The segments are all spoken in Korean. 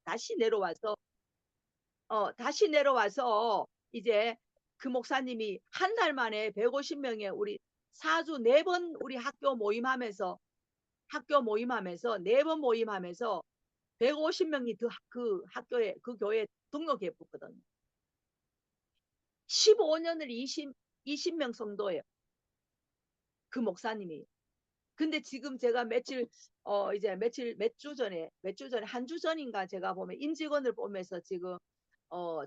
다시 내려와서 다시 내려와서 이제 그 목사님이 한 달 만에 150명의 우리 사주 4번 우리 학교 모임하면서 4번 모임하면서 150명이 그 학교에 그 교회에 등록해 붙거든요. 15년을 20명 정도예요. 그 목사님이. 근데 지금 제가 이제 몇 주 전에 한 주 전인가 제가 보면 임직원을 보면서 지금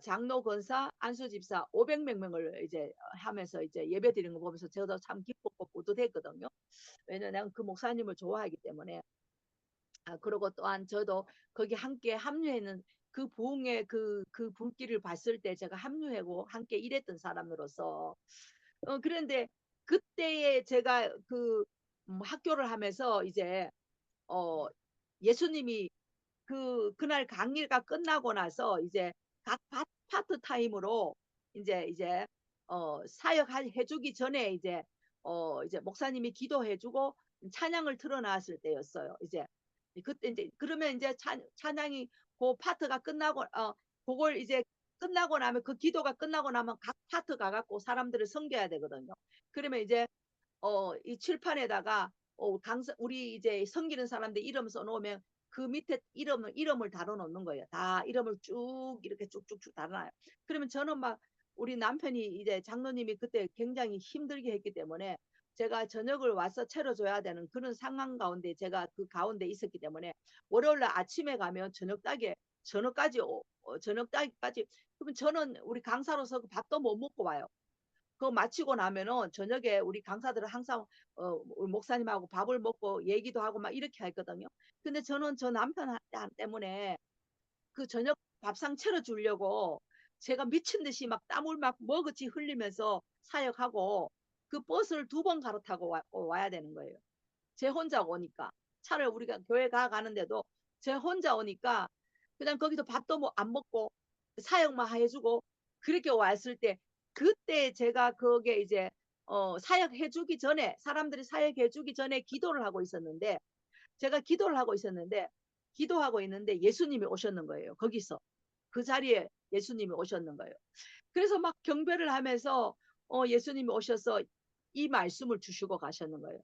장로 권사 안수 집사 500명을 이제 하면서 이제 예배 드리는 거 보면서 저도 참 기뻤고 뿌듯했거든요. 왜냐면 그 목사님을 좋아하기 때문에. 그리고 또한 저도 거기 함께 합류했는 그 부흥의 그 불길을 봤을 때 제가 합류하고 함께 일했던 사람으로서 그런데 그때에 제가 학교를 하면서 이제 어 예수님이 그날 강의가 끝나고 나서 이제 각 파트 타임으로 이제 사역해 주기 전에 이제 목사님이 기도해 주고 찬양을 틀어놨을 때였어요. 이제 그때 이제 그러면 이제 찬양이 그 파트가 끝나고 그걸 이제 끝나고 나면 그 기도가 끝나고 나면 각 파트 가갖고 사람들을 섬겨야 되거든요. 그러면 이제 이 칠판에다가 우리 이제 섬기는 사람들 이름 써놓으면 그 밑에 이름을 달아놓는 거예요. 다 이름을 쭉 이렇게 쭉쭉쭉 달아놔요. 그러면 저는 막 우리 남편이 이제 장로님이 그때 굉장히 힘들게 했기 때문에 제가 저녁을 와서 차려줘야 되는 그런 상황 가운데 제가 그 가운데 있었기 때문에 월요일날 아침에 가면 저녁까지 그러면 저는 우리 강사로서 밥도 못 먹고 와요. 그거 마치고 나면은 저녁에 우리 강사들은 항상 우리 목사님하고 밥을 먹고 얘기도 하고 막 이렇게 했거든요. 근데 저는 저 남편 때문에 그 저녁 밥상 차려주려고 제가 미친 듯이 막 땀을 막 머그지 흘리면서 사역하고 그 버스를 2번 갈아타고 와야 되는 거예요. 제 혼자 오니까. 차를 우리가 교회 가는데도 제 혼자 오니까 그냥 거기서 밥도 뭐 안 먹고 사역만 해주고 그렇게 왔을 때 그때 제가 그게 이제 사역해주기 전에 사람들이 사역해주기 전에 기도를 하고 있었는데 제가 기도하고 있는데 예수님이 오셨는 거예요. 거기서 그 자리에 예수님이 오셨는 거예요. 그래서 막 경배를 하면서 예수님이 오셔서 이 말씀을 주시고 가셨는 거예요.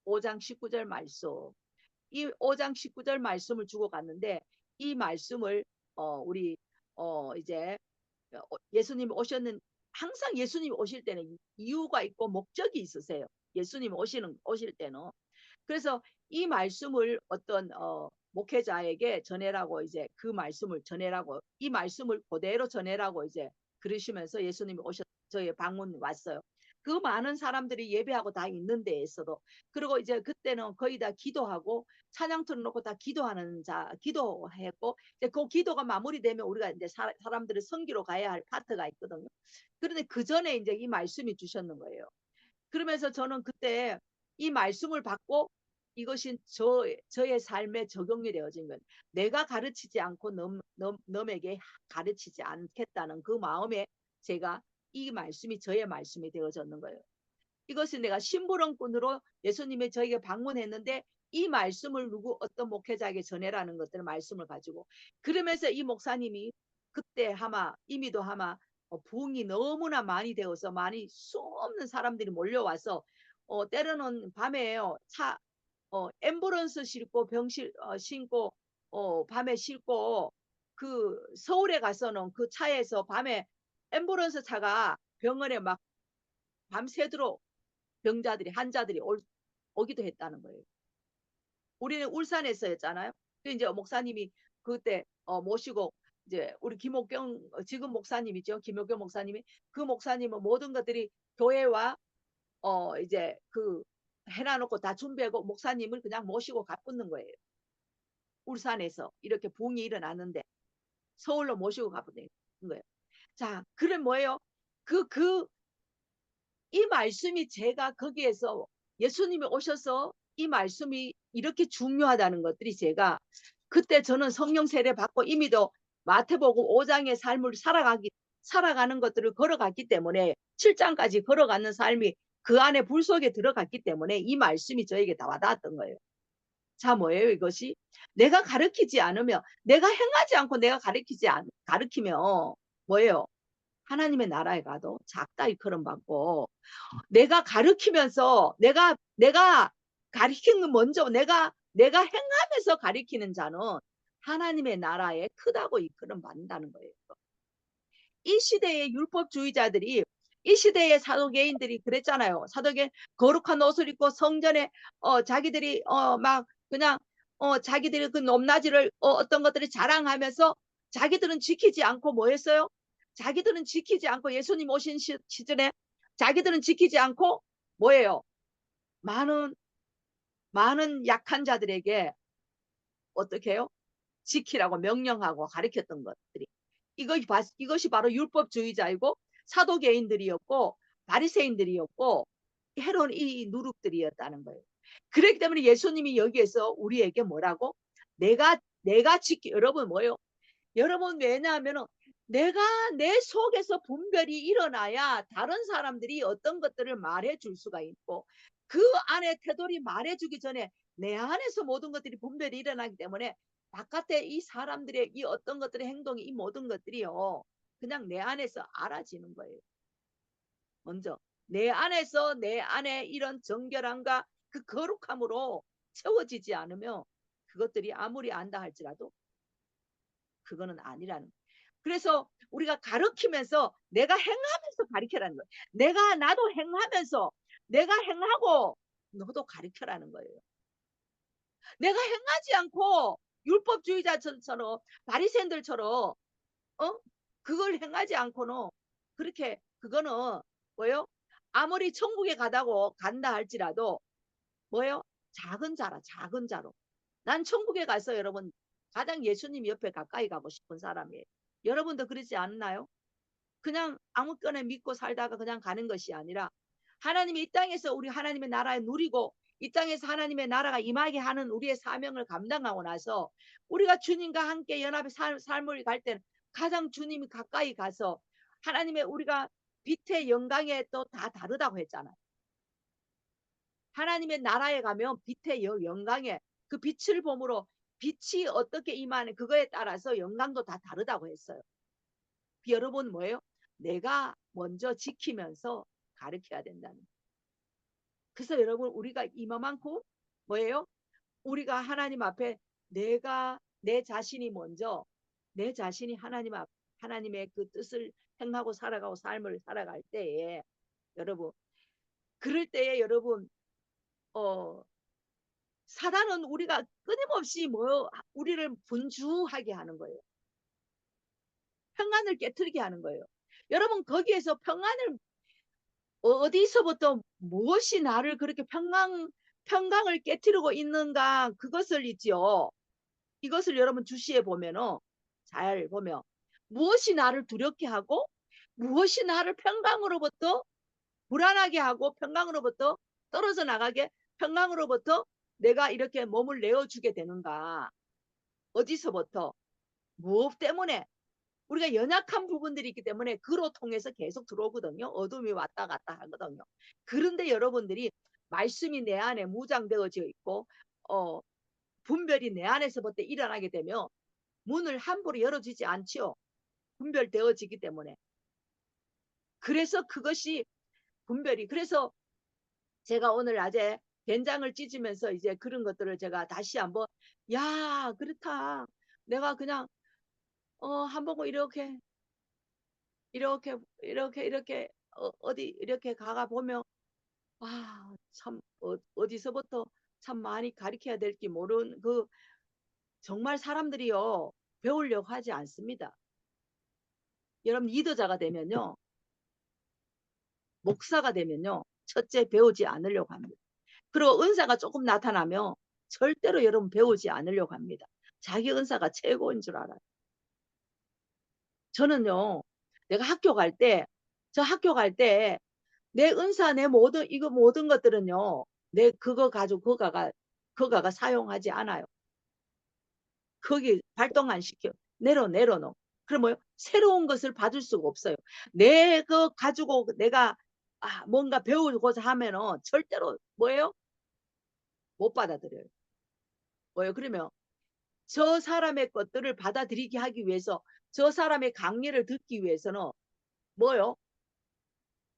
5장 19절 말씀. 이 5장 19절 말씀을 주고 갔는데 이 말씀을 우리 이제 예수님 오셨는 항상 예수님 오실 때는 이유가 있고 목적이 있으세요. 예수님 오실 때는. 그래서 이 말씀을 어떤 목회자에게 전해라고 이제 그 말씀을 전해라고 이 말씀을 그대로 전해라고 이제 그러시면서 예수님이 저희 방문 왔어요. 그 많은 사람들이 예배하고 다 있는 데에서도 그리고 이제 그때는 거의 다 기도하고 찬양 틀어놓고 다 기도했고 이제 그 기도가 마무리되면 우리가 이제 사람들을 섬기러 가야 할 파트가 있거든요. 그런데 그 전에 이제 이 말씀이 주셨는 거예요. 그러면서 저는 그때 이 말씀을 받고 이것이 저의 삶에 적용이 되어진 거예요. 내가 가르치지 않고 넘에게 가르치지 않겠다는 그 마음에 제가 이 말씀이 저의 말씀이 되어졌는 거예요. 이것은 내가 심부름꾼으로 예수님이 저에게 방문했는데 이 말씀을 어떤 목회자에게 전해라는 것들을 말씀을 가지고 그러면서 이 목사님이 그때 이미도 부흥이 너무나 많이 되어서 많이 수없는 사람들이 몰려와서 때로는 밤에요 앰뷸런스 신고 밤에 싣고 그 서울에 가서는 그 차에서 밤에 앰뷸런스 차가 병원에 막 밤새도록 환자들이 오기도 했다는 거예요. 우리는 울산에서였잖아요. 이제 목사님이 그때 모시고 이제 우리 지금 목사님이죠. 김옥경 목사님이 그 목사님은 모든 것들이 교회와 이제 해놔놓고 다 준비하고 목사님을 그냥 모시고 가붙는 거예요. 울산에서 이렇게 붕이 일어났는데 서울로 모시고 가붙는 거예요. 자, 그럼 뭐예요? 이 말씀이 제가 거기에서 예수님이 오셔서 이 말씀이 이렇게 중요하다는 것들이 제가 그때 저는 성령 세례 받고 이미도 마태복음 5장의 삶을 살아가는 것들을 걸어갔기 때문에 7장까지 걸어가는 삶이 그 안에 불 속에 들어갔기 때문에 이 말씀이 저에게 다 와닿았던 거예요. 자, 뭐예요, 이것이? 내가 가르치지 않으면, 내가 행하지 않고 내가 가르치면, 뭐예요? 하나님의 나라에 가도 작다 일컬음 받고, 내가 가르치면서, 내가 가르치는 건 먼저, 내가 행하면서 가르치는 자는 하나님의 나라에 크다고 일컬음 받는다는 거예요. 이 시대의 율법주의자들이, 이 시대의 사도개인들이 그랬잖아요. 사도개 거룩한 옷을 입고 성전에 자기들이 막 그냥 자기들이 그 높낮이를 어떤 것들을 자랑하면서 자기들은 지키지 않고 뭐 했어요? 자기들은 지키지 않고 예수님 오신 시절에 자기들은 지키지 않고 뭐예요? 많은 많은 약한 자들에게 어떻게 해요? 지키라고 명령하고 가르쳤던 것들이 이것이 바로 율법주의자이고 사도개인들이었고 바리새인들이었고 해로운 이 누룩들이었다는 거예요. 그렇기 때문에 예수님이 여기에서 우리에게 뭐라고? 내가 지키 여러분 뭐요? 여러분 왜냐하면은 내가 내 속에서 분별이 일어나야 다른 사람들이 어떤 것들을 말해 줄 수가 있고 그 안에 태도리 말해 주기 전에 내 안에서 모든 것들이 분별이 일어나기 때문에 바깥에 이 사람들의 이 어떤 것들의 행동이 이 모든 것들이요. 그냥 내 안에서 알아지는 거예요. 먼저 내 안에서 내 안에 이런 정결함과 그 거룩함으로 채워지지 않으면 그것들이 아무리 안다 할지라도 그거는 아니라는. 그래서 우리가 가르치면서 내가 행하면서 가르쳐라는 거예요. 나도 행하면서 내가 행하고 너도 가르쳐라는 거예요. 내가 행하지 않고 율법주의자처럼 바리새인들처럼 어? 그걸 행하지 않고는 그렇게 그거는 뭐요? 아무리 천국에 가다고 간다 할지라도 뭐요? 작은 자라 작은 자로. 난 천국에 가서 여러분 가장 예수님 옆에 가까이 가고 싶은 사람이에요. 여러분도 그러지 않나요? 그냥 아무거나 믿고 살다가 그냥 가는 것이 아니라 하나님이 이 땅에서 우리 하나님의 나라에 누리고 이 땅에서 하나님의 나라가 임하게 하는 우리의 사명을 감당하고 나서 우리가 주님과 함께 연합의 삶을 갈 때는 가장 주님이 가까이 가서 하나님의 우리가 빛의 영광에 또 다 다르다고 했잖아요. 하나님의 나라에 가면 빛의 영광에 그 빛을 보므로 빛이 어떻게 임하는 그거에 따라서 영광도 다 다르다고 했어요. 여러분 뭐예요? 내가 먼저 지키면서 가르쳐야 된다는. 그래서 여러분 우리가 이만큼 뭐예요? 우리가 하나님 앞에 내가 내 자신이 먼저 내 자신이 하나님의 그 뜻을 행하고 살아가고 삶을 살아갈 때에 여러분 그럴 때에 여러분 어 사단은 우리가 끊임없이 뭐 우리를 분주하게 하는 거예요. 평안을 깨뜨리게 하는 거예요. 여러분 거기에서 평안을 어디서부터 무엇이 나를 그렇게 평강을 깨뜨리고 있는가 그것을 있지요. 이것을 여러분 주시해 보면은 잘 보면 무엇이 나를 두렵게 하고 무엇이 나를 평강으로부터 불안하게 하고 평강으로부터 떨어져 나가게 평강으로부터 내가 이렇게 몸을 내어주게 되는가 어디서부터 무엇 때문에 우리가 연약한 부분들이 있기 때문에 그로 통해서 계속 들어오거든요. 어둠이 왔다 갔다 하거든요. 그런데 여러분들이 말씀이 내 안에 무장되어져 있고 분별이 내 안에서부터 일어나게 되면 문을 함부로 열어주지 않지요. 분별되어지기 때문에. 그래서 그것이 분별이 그래서 제가 오늘 낮에 된장을 찢으면서 이제 그런 것들을 제가 다시 한번 야 그렇다. 내가 그냥 한번 이렇게 어디 이렇게 가가 보면 참 어디서부터 참 많이 가르쳐야 될지 모르는 그 정말 사람들이요 배우려고 하지 않습니다. 여러분 리더자가 되면요 목사가 되면요 첫째 배우지 않으려고 합니다. 그리고 은사가 조금 나타나면 절대로 여러분 배우지 않으려고 합니다. 자기 은사가 최고인 줄 알아요. 저는요 내가 학교 갈 때 저 학교 갈 때 내 은사 내 모든 것들은요 내 그거 가지고 그거가 사용하지 않아요. 거기 발동 안 시켜 내려놓. 그럼 뭐요? 새로운 것을 받을 수가 없어요. 내 그 가지고 내가 뭔가 배우고자 하면은 절대로 뭐예요? 못 받아들여요. 뭐예요? 그러면 저 사람의 것들을 받아들이게 하기 위해서 저 사람의 강의를 듣기 위해서는 뭐요?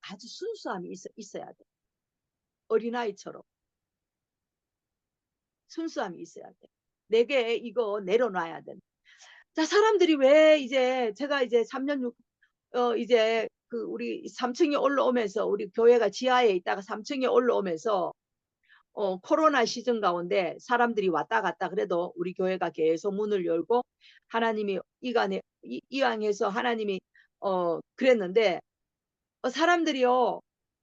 아주 순수함이 있어야 돼. 어린아이처럼 순수함이 있어야 돼. 내게 이거 내려놔야 돼. 자, 사람들이 왜 이제 제가 이제 3년 6, 이제 그 우리 3층에 올라오면서 우리 교회가 지하에 있다가 3층에 올라오면서 코로나 시즌 가운데 사람들이 왔다 갔다 그래도 우리 교회가 계속 문을 열고 하나님이 이왕해서 하나님이 그랬는데 사람들이요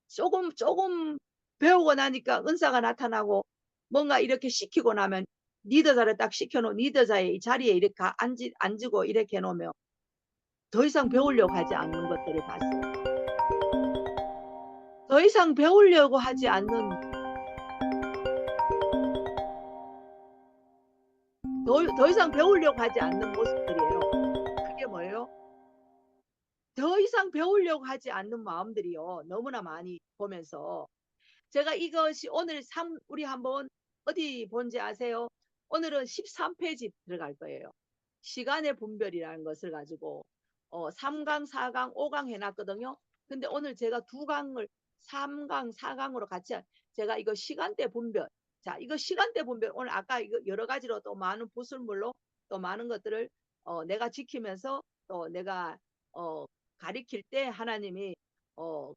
조금 배우고 나니까 은사가 나타나고 뭔가 이렇게 시키고 나면 리더자를 딱 시켜놓은 리더자의 이 자리에 이렇게 앉고 이렇게 해놓으면 더 이상 배우려고 하지 않는 것들을 봤어요. 더 이상 배우려고 하지 않는 더 이상 배우려고 하지 않는 모습들이에요. 그게 뭐예요? 더 이상 배우려고 하지 않는 마음들이요. 너무나 많이 보면서 제가 이것이 오늘 우리 한번 어디 본지 아세요? 오늘은 13페이지 들어갈 거예요. 시간의 분별이라는 것을 가지고 3강, 4강, 5강 해놨거든요. 근데 오늘 제가 2강을 3강, 4강으로 같이 제가 이거 시간대 분별. 자, 이거 시간대 분별 오늘 아까 이거 여러 가지로 또 많은 부술물로 또 많은 것들을 내가 지키면서 또 내가 어, 가리킬 때 하나님이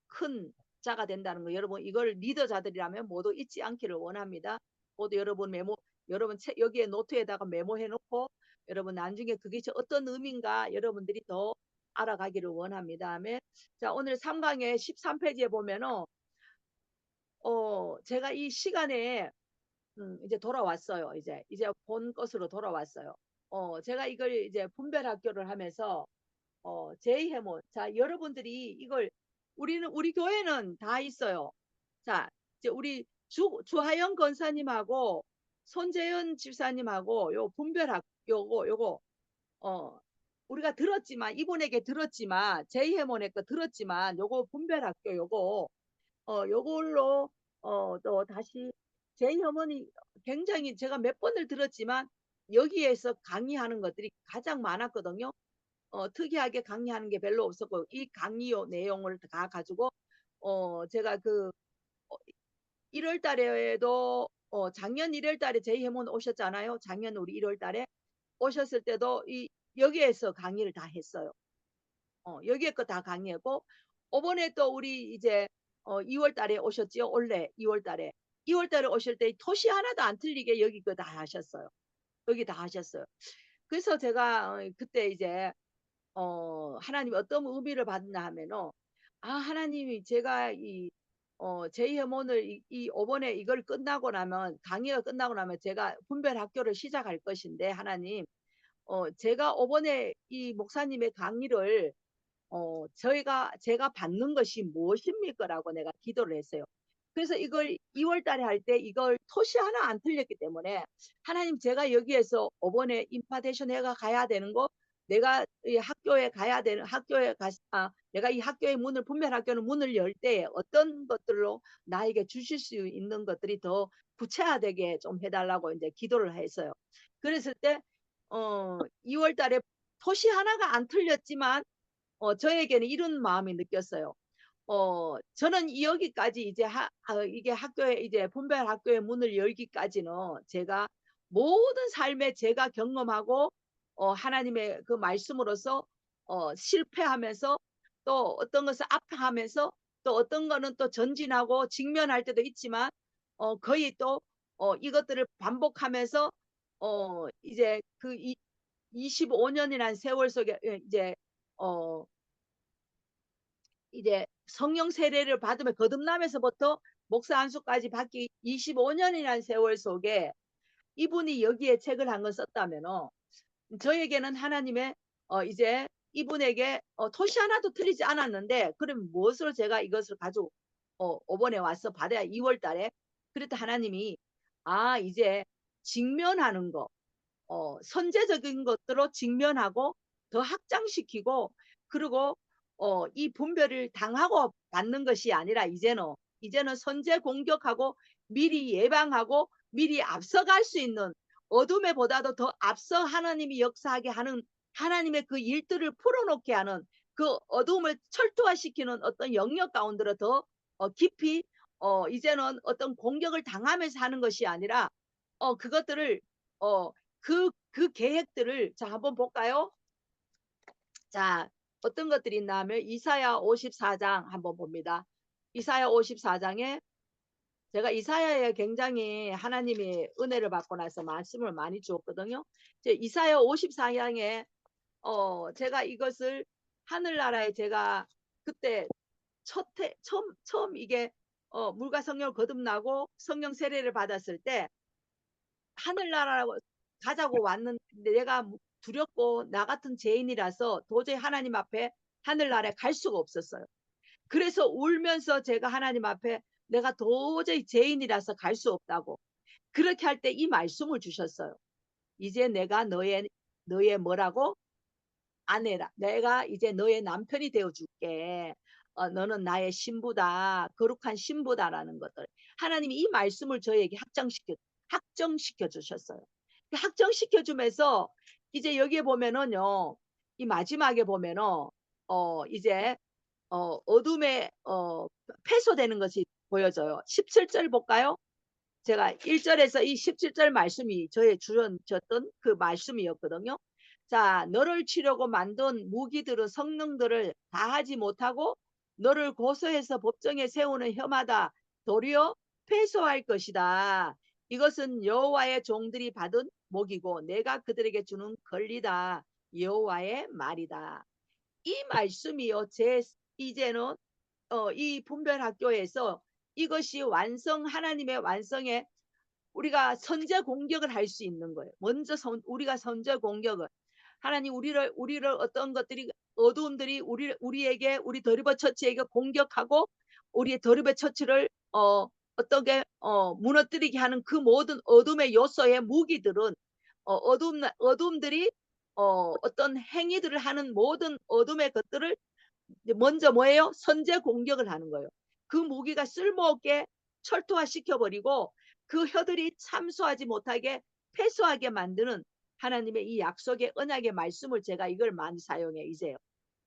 큰 자가 된다는 거 여러분 이걸 리더자들이라면 모두 잊지 않기를 원합니다. 모두 여러분 여기에 노트에다가 메모해 놓고 여러분 나중에 그게 어떤 의미인가 여러분들이 더 알아가기를 원합니다. 자, 오늘 3강의 13페이지에 보면은 제가 이 시간에 이제 돌아왔어요. 이제 본 것으로 돌아왔어요. 제가 이걸 이제 분별 학교를 하면서 제이해몬. 자, 여러분들이 이걸 우리 교회는 다 있어요. 자, 이제 우리 주하영 권사님하고 손재현 집사님하고 요 분별학 요거 우리가 들었지만 이분에게 들었지만 제이해몬의 거 들었지만 요거 분별학교 요걸로 또 다시 제이해몬이 굉장히 제가 몇 번을 들었지만 여기에서 강의하는 것들이 가장 많았거든요. 특이하게 강의하는 게 별로 없었고 이 강의 내용을 다 가지고 제가 그 1월 달에도 작년 1월 달에 제이해몬 오셨잖아요. 작년 우리 1월 달에 오셨을 때도 여기에서 강의를 다 했어요. 여기에 거 다 강의하고 이번에 또 우리 이제 2월 달에 오셨지요. 올해 2월 달에 2월 달에 오실 때 토시 하나도 안 틀리게 여기 거 다 하셨어요. 여기 다 하셨어요. 그래서 제가 그때 이제 하나님이 어떤 의미를 받나 하면은 하나님이 제가 제이해몬을 이번에 이걸 끝나고 나면 강의가 끝나고 나면 제가 분별 학교를 시작할 것인데 하나님 제가 이번에 이 목사님의 강의를 제가 받는 것이 무엇입니까라고 내가 기도를 했어요. 그래서 이걸 2월 달에 할 때 이걸 토시 하나 안 틀렸기 때문에 하나님 제가 여기에서 이번에 임파테이션 해가 가야 되는 거 내가 이 학교에 가야 되는 내가 이 학교의 문을 분별 학교는 문을 열 때 어떤 것들로 나에게 주실 수 있는 것들이 더 구체화되게 좀 해달라고 이제 기도를 했어요. 그랬을 때 2월 달에 토시 하나가 안 틀렸지만 저에게는 이런 마음이 느꼈어요. 저는 여기까지 이제 이게 학교에 이제 분별 학교의 문을 열기까지는 제가 모든 삶에 제가 경험하고 하나님의 그 말씀으로서 실패하면서 또 어떤 것을 아파하면서 또 어떤 거는 또 전진하고 직면할 때도 있지만 거의 또 이것들을 반복하면서 이제 25년이라는 세월 속에 어 이제 성령 세례를 받으면 거듭남에서부터 목사 안수까지 받기 25년이라는 세월 속에 이분이 여기에 책을 한 권 썼다면 저에게는 하나님의 이제 이분에게 토시 하나도 틀리지 않았는데 그럼 무엇으로 제가 이것을 가지고 이번에 와서 받아야 2월 달에 그랬더 하나님이 이제 직면하는 거 선제적인 것들로 직면하고 더 확장시키고 그리고 이 분별을 당하고 받는 것이 아니라 이제는 선제 공격하고 미리 예방하고 미리 앞서갈 수 있는 어둠에 보다도 더 앞서 하나님이 역사하게 하는 하나님의 그 일들을 풀어놓게 하는 그 어둠을 철토화시키는 어떤 영역 가운데로 더 깊이 이제는 어떤 공격을 당하면서 하는 것이 아니라 그것들을 그 계획들을 자 한번 볼까요? 자, 어떤 것들이 있나 하면 이사야 54장 한번 봅니다. 이사야 54장에 제가 이사야에 굉장히 하나님이 은혜를 받고 나서 말씀을 많이 주었거든요. 이사야 54장에 제가 이것을 하늘나라에 제가 그때 처음 이게 물과 성령을 거듭나고 성령 세례를 받았을 때 하늘나라로 가자고 왔는데 내가 두렵고 나 같은 죄인이라서 도저히 하나님 앞에 하늘나라에 갈 수가 없었어요. 그래서 울면서 제가 하나님 앞에 내가 도저히 죄인이라서 갈 수 없다고 그렇게 할 때 이 말씀을 주셨어요. 이제 내가 너의 뭐라고? 아내라. 내가 이제 너의 남편이 되어 줄게. 너는 나의 신부다. 거룩한 신부다라는 것들. 하나님이 이 말씀을 저에게 확정시켜 주셨어요. 확정시켜 주면서 이제 여기에 보면은요. 이 마지막에 보면은 이제 어둠에 패소되는 것이 보여져요. 17절 볼까요? 제가 1절에서 이 17절 말씀이 저의 주셨던 그 말씀이었거든요. 자, 너를 치려고 만든 무기들은 성능들을 다하지 못하고 너를 고소해서 법정에 세우는 혐하다 도리어 패소할 것이다. 이것은 여호와의 종들이 받은 목이고 내가 그들에게 주는 권리다. 여호와의 말이다. 이 말씀이요. 이제는 이 분별학교에서 이것이 하나님의 완성에 우리가 선제 공격을 할 수 있는 거예요. 먼저 우리가 선제 공격을 하나님 우리를 어떤 것들이 어두움들이 우리에게 우리 더리버 처치에게 공격하고 우리의 더리버 처치를 어떻게 무너뜨리게 하는 그 모든 어둠의 요소의 무기들은 어둠들이 어떤 행위들을 하는 모든 어둠의 것들을 먼저 뭐예요? 선제 공격을 하는 거예요. 그 무기가 쓸모없게 철토화시켜버리고 그 혀들이 참소하지 못하게 패소하게 만드는 하나님의 이 약속의 언약의 말씀을 제가 이걸 많이 사용해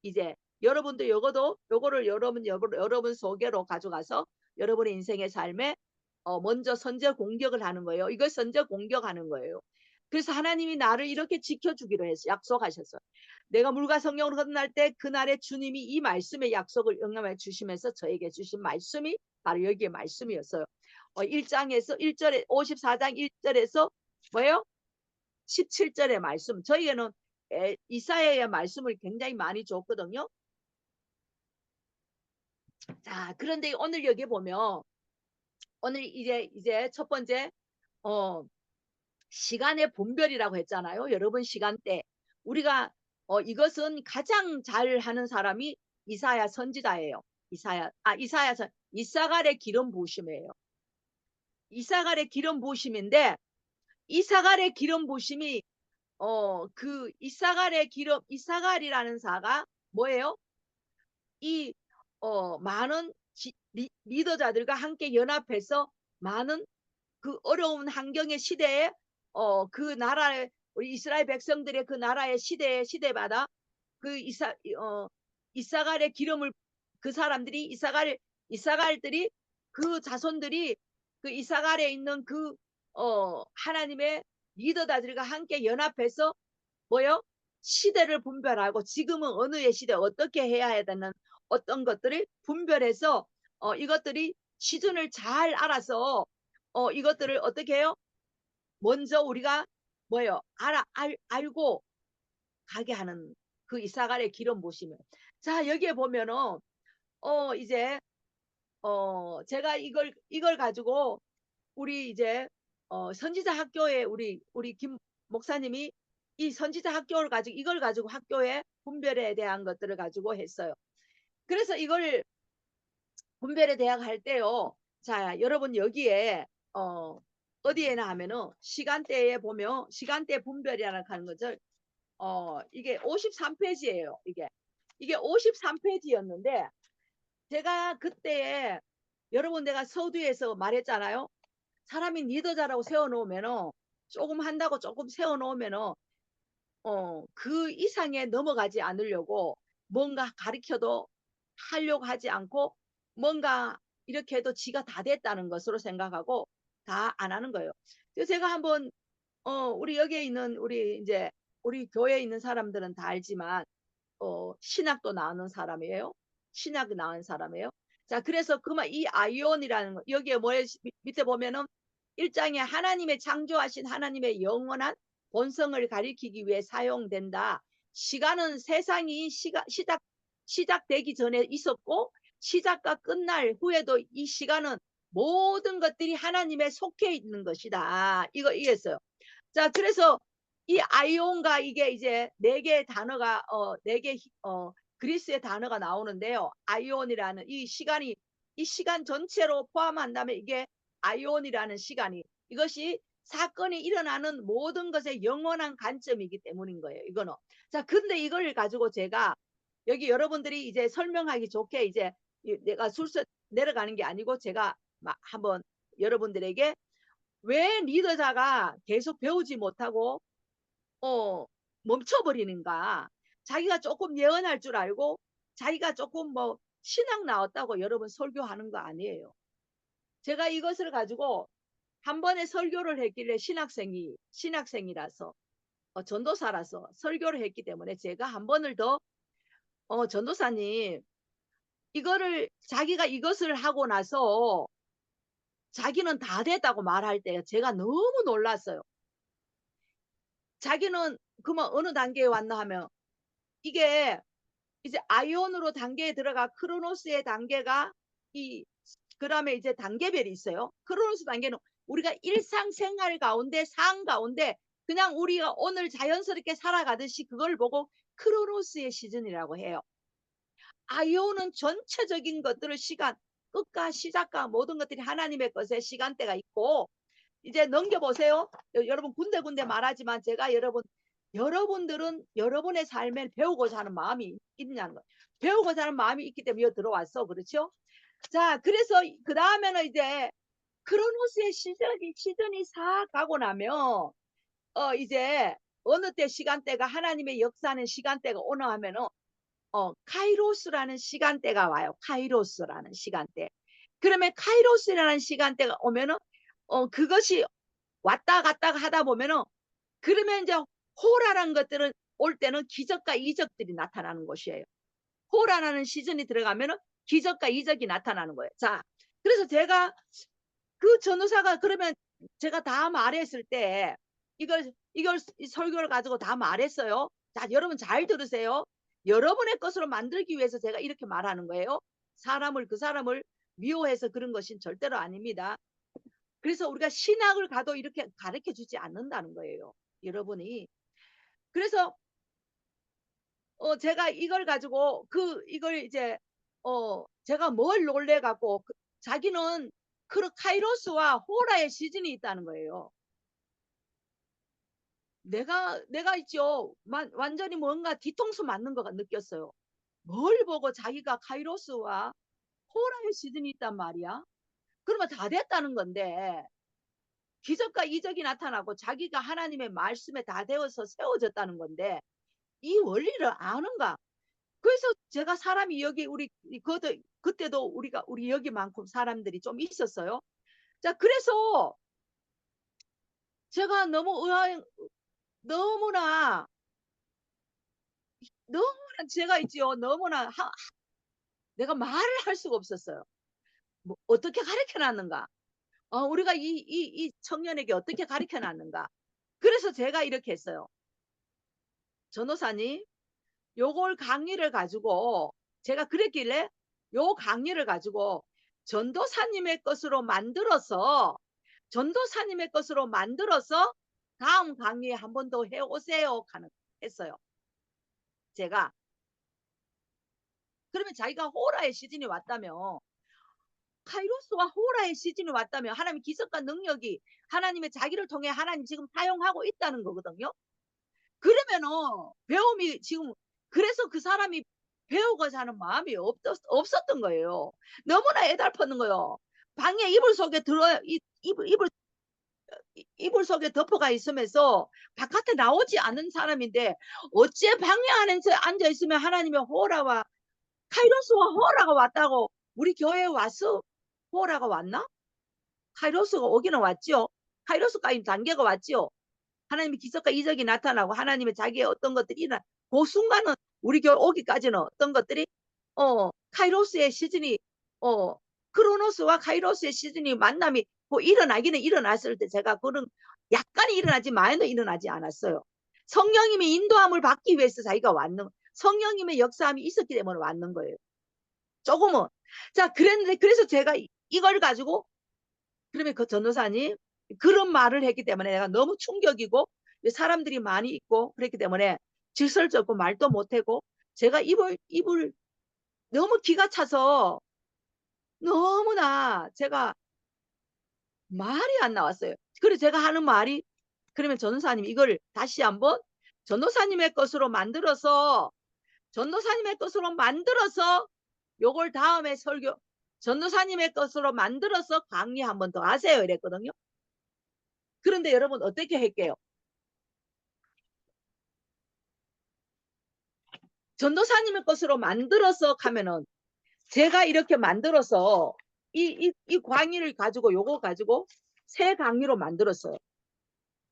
이제 여러분도 요거를 여러분 소개로 가져가서 여러분의 인생의 삶에 먼저 선제 공격을 하는 거예요. 이걸 선제 공격하는 거예요. 그래서 하나님이 나를 이렇게 지켜주기로 해서 약속하셨어요. 내가 물과 성령으로 거듭날 때 그날에 주님이 이 말씀의 약속을 응함해 주시면서 저에게 주신 말씀이 바로 여기에 말씀이었어요. 1장에서 1절에 54장 1절에서 뭐예요? 17절의 말씀. 저희에는 이사야의 말씀을 굉장히 많이 줬거든요. 자, 그런데 오늘 여기 보면 오늘 이제 첫 번째 시간의 분별이라고 했잖아요. 여러분 시간대. 우리가 이것은 가장 잘 하는 사람이 이사야 선지자예요. 이사갈의 기름 부으심이에요. 이사갈의 기름 부으심인데 이사갈의 기름 부으심이 그 이사갈이라는 사가 뭐예요? 이 많은 리더자들과 함께 연합해서 많은 그 어려운 환경의 시대에 그 나라의 우리 이스라엘 백성들의 그 나라의 시대마다 그 이사갈의 기름을 그 사람들이 이사갈들이 그 자손들이 그 이사갈에 있는 그 하나님의 리더들과 함께 연합해서 뭐요? 시대를 분별하고 지금은 어느의 시대 어떻게 해야 되는 어떤 것들을 분별해서 이것들이 시즌을 잘 알아서 이것들을 어떻게 해요? 먼저 우리가 뭐예요? 알고 가게 하는 그 이사갈의 기름 보시면 자 여기에 보면은 이제 제가 이걸 가지고 우리 이제 선지자 학교에 우리 김 목사님이 이 선지자 학교를 가지고 이걸 가지고 학교의 분별에 대한 것들을 가지고 했어요. 그래서 이걸 분별에 대학 할 때요. 자, 여러분 여기에 어디에나 하면은 시간대에 보면 시간대 분별이라는 하는 것을 이게 53페이지예요. 이게 53페이지였는데 제가 그때에 여러분 내가 서두에서 말했잖아요. 사람이 리더자라고 세워놓으면은 조금 한다고 조금 세워 놓으면은 그 이상에 넘어가지 않으려고 뭔가 가르쳐도 하려고 하지 않고 뭔가 이렇게 해도 지가 다 됐다는 것으로 생각하고 다 안 하는 거예요. 그래서 제가 한번 우리 여기에 있는 우리 이제 우리 교회에 있는 사람들은 다 알지만 신학도 나오는 사람이에요. 신학이 나온 사람이에요. 자, 그래서 그만 이 아이온이라는 거 여기에 뭐에 밑에 보면은 1장에 하나님의 창조하신 하나님의 영원한 본성을 가리키기 위해 사용된다. 시간은 세상이 시작되기 전에 있었고 시작과 끝날 후에도 이 시간은 모든 것들이 하나님의 속해 있는 것이다. 이거 이겠어요. 자, 그래서 이 아이온과 이게 이제 네 개의 단어가 네 개 그리스의 단어가 나오는데요. 아이온이라는 이 시간 전체로 포함한다면 이게 아이온이라는 시간이 이것이 사건이 일어나는 모든 것의 영원한 관점이기 때문인 거예요. 이거는. 자, 근데 이걸 가지고 제가 여기 여러분들이 이제 설명하기 좋게 이제 내가 술서 내려가는 게 아니고 제가 한번 여러분들에게 왜 리더자가 계속 배우지 못하고 멈춰버리는가. 자기가 조금 예언할 줄 알고 자기가 조금 뭐 신학 나왔다고 여러분 설교하는 거 아니에요. 제가 이것을 가지고 한 번에 설교를 했길래 신학생이라서 전도사라서 설교를 했기 때문에 제가 한 번을 더 전도사님 이거를 자기가 이것을 하고 나서 자기는 다 됐다고 말할 때 제가 너무 놀랐어요. 자기는 그러면 어느 단계에 왔나 하면 이게 이제 아이온으로 단계에 들어가 크로노스의 단계가 그다음에 이제 단계별이 있어요. 크로노스 단계는 우리가 일상생활 가운데 상 가운데 그냥 우리가 오늘 자연스럽게 살아가듯이 그걸 보고 크로노스의 시즌이라고 해요. 아이온은 전체적인 것들을 시간 끝과 시작과 모든 것들이 하나님의 것에 시간대가 있고 이제 넘겨보세요. 여러분 군데군데 말하지만 제가 여러분들은 여러분의 삶에 배우고자 하는 마음이 있냐는 거예요. 배우고자 하는 마음이 있기 때문에 여기 들어왔어. 그렇죠? 자, 그래서 그 다음에는 이제 크로노스의 시즌이 싹 가고 나면 이제 어느 때 시간대가 하나님의 역사하는 시간대가 오나 하면은 카이로스라는 시간대가 와요. 카이로스라는 시간대. 그러면 카이로스라는 시간대가 오면은 그것이 왔다 갔다 하다 보면은 그러면 이제 호라라는 것들은 올 때는 기적과 이적들이 나타나는 것이에요. 호라라는 시즌이 들어가면은 기적과 이적이 나타나는 거예요. 자, 그래서 제가 그 전도사가 그러면 제가 다 말했을 때 이걸 설교를 가지고 다 말했어요. 자, 여러분 잘 들으세요. 여러분의 것으로 만들기 위해서 제가 이렇게 말하는 거예요. 그 사람을 미워해서 그런 것은 절대로 아닙니다. 그래서 우리가 신학을 가도 이렇게 가르쳐 주지 않는다는 거예요. 여러분이. 그래서 제가 이걸 가지고 이걸 이제 제가 뭘 놀래 갖고 자기는 카이로스와 호라의 시즌이 있다는 거예요. 내가 있죠. 완전히 뭔가 뒤통수 맞는 거가 느꼈어요. 뭘 보고 자기가 카이로스와 호라의 시즌이 있단 말이야. 그러면 다 됐다는 건데 기적과 이적이 나타나고 자기가 하나님의 말씀에 다 되어서 세워졌다는 건데 이 원리를 아는가? 그래서 제가 사람이 여기 그때도 우리 여기만큼 사람들이 좀 있었어요. 자, 그래서 제가 너무나 너무나 제가 있지요. 너무나 내가 말을 할 수가 없었어요. 뭐 어떻게 가르쳐 놨는가? 우리가 이 청년에게 어떻게 가르쳐 놨는가? 그래서 제가 이렇게 했어요. 전도사님, 요걸 강의를 가지고 제가 그랬길래 요 강의를 가지고 전도사님의 것으로 만들어서 다음 강의에 한 번 더 해오세요 했어요. 제가. 그러면 자기가 호라의 시즌이 왔다며 카이로스와 호라의 시즌이 왔다며 하나님 기적과 능력이 하나님의 자기를 통해 하나님 지금 사용하고 있다는 거거든요. 그러면은 배움이 지금 그래서 그 사람이 배우고자 하는 마음이 없었던 거예요. 너무나 애달팠는 거예요. 방에 이불 속에 들어 이불 이불 속에 덮어가 있으면서 바깥에 나오지 않은 사람인데 어째 방에 안에서 앉아 있으면 하나님의 호라와 카이로스와 호라가 왔다고 우리 교회에 왔어? 호라가 왔나? 카이로스가 오기는 왔죠. 카이로스까지 단계가 왔죠. 하나님의 기적과 이적이 나타나고 하나님의 자기의 어떤 것들이 일어나 그 순간은 우리 교회 오기까지는 어떤 것들이 카이로스의 시즌이 어 크로노스와 카이로스의 시즌이 만남이 일어나기는 일어났을 때 제가 그런 약간이 일어나지 많이도 일어나지 않았어요. 성령님의 인도함을 받기 위해서 자기가 왔는 성령님의 역사함이 있었기 때문에 왔는 거예요. 조금은. 자, 그랬는데 그래서 제가 이걸 가지고 그러면 그 전도사님 그런 말을 했기 때문에 내가 너무 충격이고 사람들이 많이 있고 그랬기 때문에 질서를 없고 말도 못하고 제가 입을 너무 기가 차서 너무나 제가 말이 안 나왔어요. 그래서 제가 하는 말이 그러면 전도사님 이걸 다시 한번 전도사님의 것으로 만들어서 전도사님의 것으로 만들어서 요걸 다음에 설교 전도사님의 것으로 만들어서 강의 한번 더 하세요 이랬거든요. 그런데 여러분 어떻게 할게요? 전도사님의 것으로 만들어서 가면은 제가 이렇게 만들어서 이 강의를 가지고 요거 가지고 새 강의로 만들었어요.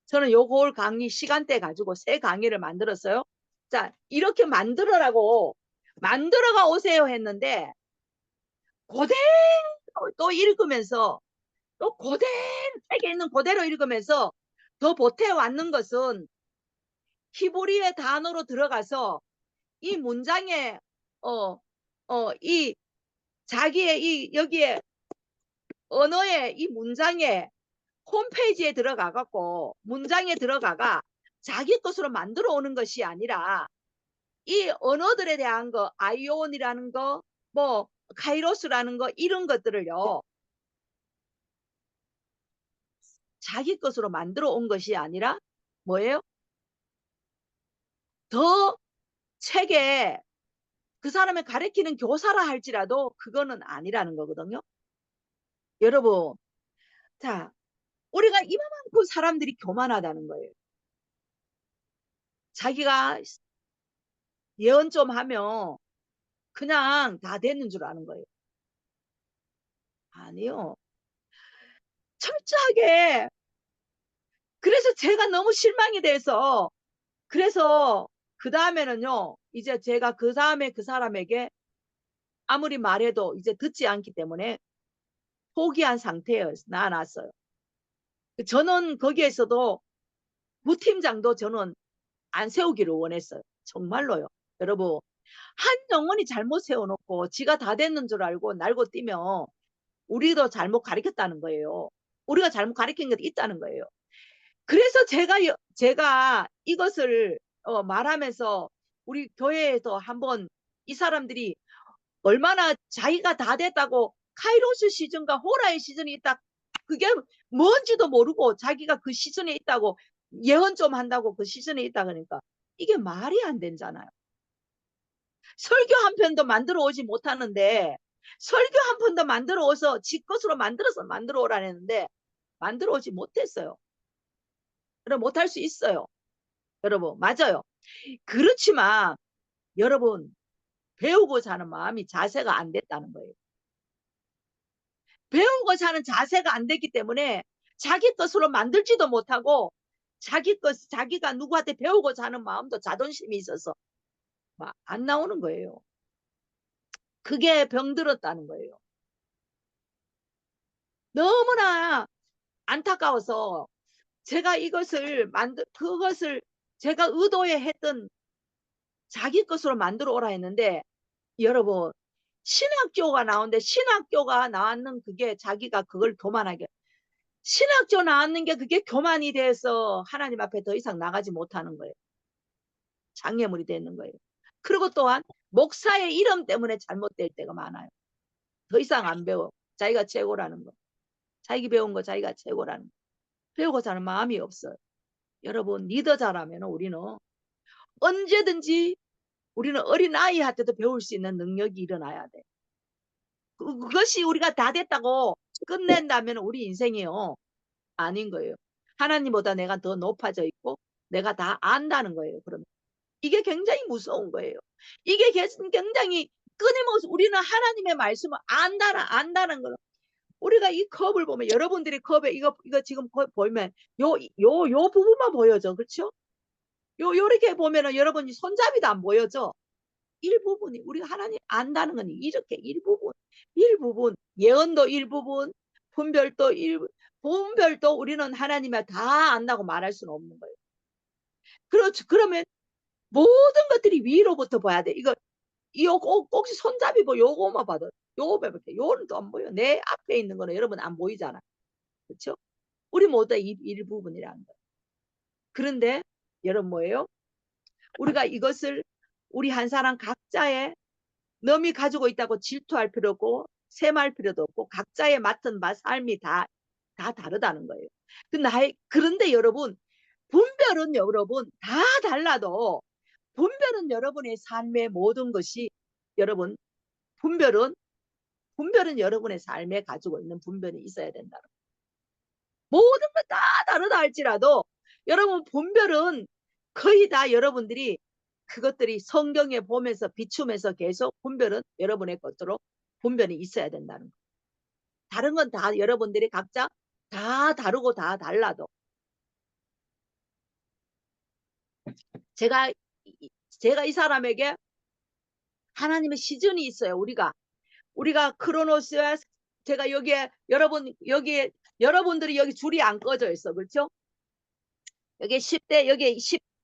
저는 요걸 강의 시간대 가지고 새 강의를 만들었어요. 자, 이렇게 만들어라고 만들어가 오세요 했는데 그대로 또 읽으면서 또 그대로 책에 있는 그대로 읽으면서 더 보태왔는 것은 히브리의 단어로 들어가서 이 문장에 이 자기의 이 여기에 언어의 이 문장에 홈페이지에 들어가 갖고 문장에 들어가가 자기 것으로 만들어 오는 것이 아니라 이 언어들에 대한 거 아이온이라는 거 뭐 카이로스라는 거 이런 것들을요 자기 것으로 만들어 온 것이 아니라 뭐예요? 더 책에 그 사람을 가리키는 교사라 할지라도 그거는 아니라는 거거든요. 여러분, 자, 우리가 이만큼 사람들이 교만하다는 거예요. 자기가 예언 좀 하면 그냥 다 되는 줄 아는 거예요. 아니요. 철저하게. 그래서 제가 너무 실망이 돼서 그래서 그 다음에는요. 이제 제가 그 다음에 그 사람에게 아무리 말해도 이제 듣지 않기 때문에 포기한 상태예요. 나눴어요. 저는 거기에서도 부팀장도 저는 안 세우기를 원했어요. 정말로요. 여러분 한 영혼이 잘못 세워놓고 지가 다 됐는 줄 알고 날고 뛰면 우리도 잘못 가르쳤다는 거예요. 우리가 잘못 가르친 게 있다는 거예요. 그래서 제가 이것을 말하면서 우리 교회에서 한번 이 사람들이 얼마나 자기가 다 됐다고 카이로스 시즌과 호라의 시즌이 있다. 그게 뭔지도 모르고 자기가 그 시즌에 있다고 예언 좀 한다고 그 시즌에 있다 그러니까 이게 말이 안 되잖아요. 설교 한 편도 만들어 오지 못하는데 설교 한 편도 만들어 오서 지 것으로 만들어서 만들어 오라는데 만들어 오지 못했어요. 그럼 못할 수 있어요. 여러분 맞아요. 그렇지만 여러분 배우고자 하는 마음이 자세가 안 됐다는 거예요. 배우고자 하는 자세가 안 됐기 때문에 자기 것으로 만들지도 못하고 자기가 누구한테 배우고자 하는 마음도 자존심이 있어서 막 안 나오는 거예요. 그게 병들었다는 거예요. 너무나 안타까워서 제가 그것을 제가 의도해 했던 자기 것으로 만들어 오라 했는데 여러분 신학교가 나오는데 신학교가 나왔는 그게 자기가 그걸 교만하게 신학교 나왔는 게 그게 교만이 돼서 하나님 앞에 더 이상 나가지 못하는 거예요. 장애물이 되는 거예요. 그리고 또한 목사의 이름 때문에 잘못될 때가 많아요. 더 이상 안 배워. 자기가 최고라는 거. 자기 배운 거 자기가 최고라는 거. 배우고자 하는 마음이 없어요. 여러분 리더자라면 우리는 언제든지 우리는 어린아이한테도 배울 수 있는 능력이 일어나야 돼. 그것이 우리가 다 됐다고 끝낸다면 우리 인생이요. 아닌 거예요. 하나님보다 내가 더 높아져 있고 내가 다 안다는 거예요. 그러면 이게 굉장히 무서운 거예요. 이게 굉장히 끊임없이 우리는 하나님의 말씀을 안다는 거는 우리가 이 컵을 보면 여러분들이 컵에 이거 지금 보면 요 부분만 보여져. 그렇죠? 요렇게 보면은 여러분이 손잡이도 안 보여져. 일부분이 우리가 하나님 안다는 건 이렇게 일부분 예언도 일부분 분별도 우리는 하나님을 다 안다고 말할 수는 없는 거예요. 그렇죠. 그러면 모든 것들이 위로부터 봐야 돼. 이거 꼭 손잡이 요거만 봐도 요거만 볼게. 요거는 또 안 보여. 내 앞에 있는 거는 여러분 안 보이잖아. 그렇죠? 우리 모두 다 일부분이라는 거예요. 그런데 여러분 뭐예요? 우리가 이것을 우리 한 사람 각자의 넘이 가지고 있다고 질투할 필요고 셈할 필요도 없고 각자의 맡은 삶이 다 다르다는 거예요. 그런데 여러분 분별은 여러분 다 달라도 분별은 여러분의 삶의 모든 것이 여러분 분별은 여러분의 삶에 가지고 있는 분별이 있어야 된다. 모든 것 다 다르다 할지라도 여러분 분별은 거의 다 여러분들이 그것들이 성경에 보면서 비추면서 계속 분별은 여러분의 것으로 분별이 있어야 된다는 거예요. 다른 건 다 여러분들이 각자 다 다르고 다 달라도 제가 이 사람에게 하나님의 시즌이 있어요. 우리가 크로노스와 제가 여기에 여러분들이 여기 줄이 안 꺼져 있어. 그렇죠? 여기 10대 여기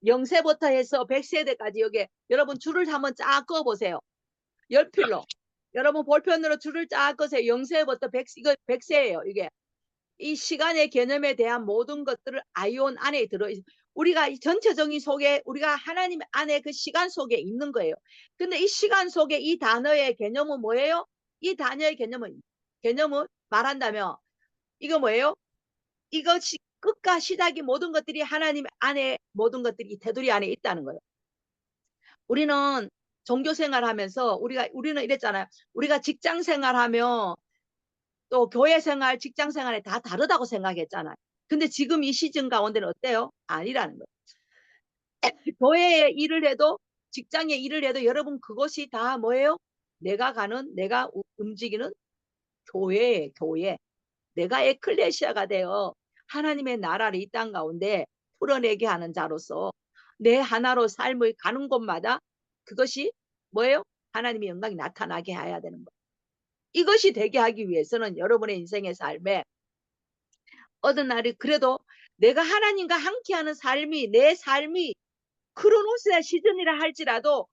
0세부터 해서 100세대까지 여기 여러분 줄을 한번 쫙 꺼 보세요. 열필로 여러분 볼펜으로 줄을 쫙 꺼세요. 0세부터 100, 이거 100세예요. 이게 이 시간의 개념에 대한 모든 것들을 아이온 안에 들어있어요. 우리가 이 전체적인 속에 우리가 하나님 안에 그 시간 속에 있는 거예요. 근데 이 시간 속에 이 단어의 개념은 뭐예요? 이 단어의 개념은 말한다면 이거 뭐예요? 이것이 끝과 시작이 모든 것들이 하나님 안에 모든 것들이 테두리 안에 있다는 거예요. 우리는 종교 생활하면서 우리는 이랬잖아요. 우리가 직장 생활하면 또 교회 생활, 직장 생활에 다 다르다고 생각했잖아요. 근데 지금 이 시즌 가운데는 어때요? 아니라는 거예요. 교회에 일을 해도 직장에 일을 해도 여러분 그것이 다 뭐예요? 내가 움직이는 교회. 내가 에클레시아가 되어 하나님의 나라를 이 땅 가운데 풀어내게 하는 자로서 내 하나로 삶을 가는 곳마다 그것이 뭐예요? 하나님의 영광이 나타나게 해야 되는 거예요. 이것이 되게 하기 위해서는 여러분의 인생의 삶에 어떤 날이 그래도 내가 하나님과 함께하는 내 삶이 크로노스의 시즌이라 할지라도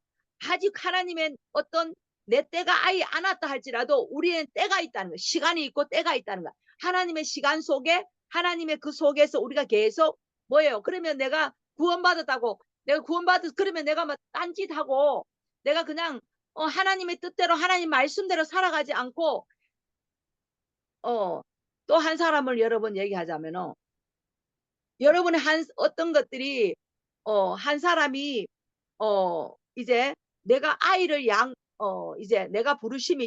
아직 하나님의 어떤 내 때가 아예 안 왔다 할지라도 우리의 때가 있다는 거, 시간이 있고 때가 있다는 거. 하나님의 시간 속에 하나님의 그 속에서 우리가 계속 뭐예요? 그러면 내가 구원받았다고 그러면 내가 막 딴짓하고 내가 그냥 하나님의 뜻대로 하나님 말씀대로 살아가지 않고 또 한 사람을 여러분 얘기하자면은 여러분의 어떤 것들이 한 사람이 이제 내가 아이를 이제 내가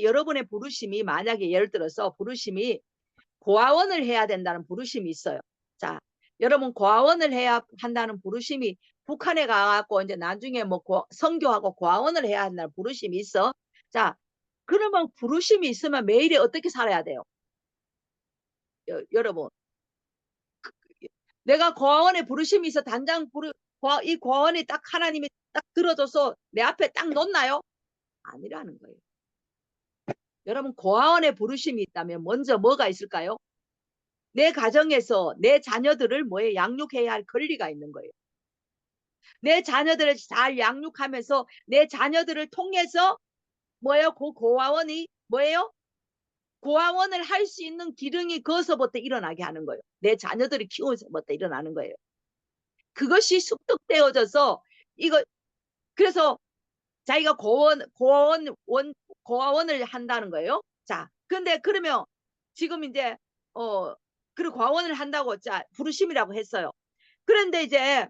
여러분의 부르심이 만약에 예를 들어서 부르심이 고아원을 해야 된다는 부르심이 있어요. 자, 여러분 고아원을 해야 한다는 부르심이 북한에 가갖고 이제 나중에 뭐 선교하고 고아원을 해야 한다는 부르심이 있어. 자, 그러면 부르심이 있으면 매일에 어떻게 살아야 돼요? 여러분. 내가 고아원에 부르심이 있어 이 고아원이 딱 하나님이 딱 들어줘서 내 앞에 딱 놓나요? 아니라는 거예요. 여러분 고아원에 부르심이 있다면 먼저 뭐가 있을까요? 내 가정에서 내 자녀들을 양육해야 할 권리가 있는 거예요. 내 자녀들을 잘 양육하면서 내 자녀들을 통해서 그 고아원이 고아원을 할 수 있는 기능이 거기서부터 일어나게 하는 거예요. 내 자녀들을 키우면서부터 일어나는 거예요. 그것이 습득되어져서 그래서 자기가 고아원을 한다는 거예요. 자, 근데 그러면 지금 이제 그리고 고아원을 한다고 부르심이라고 했어요. 그런데 이제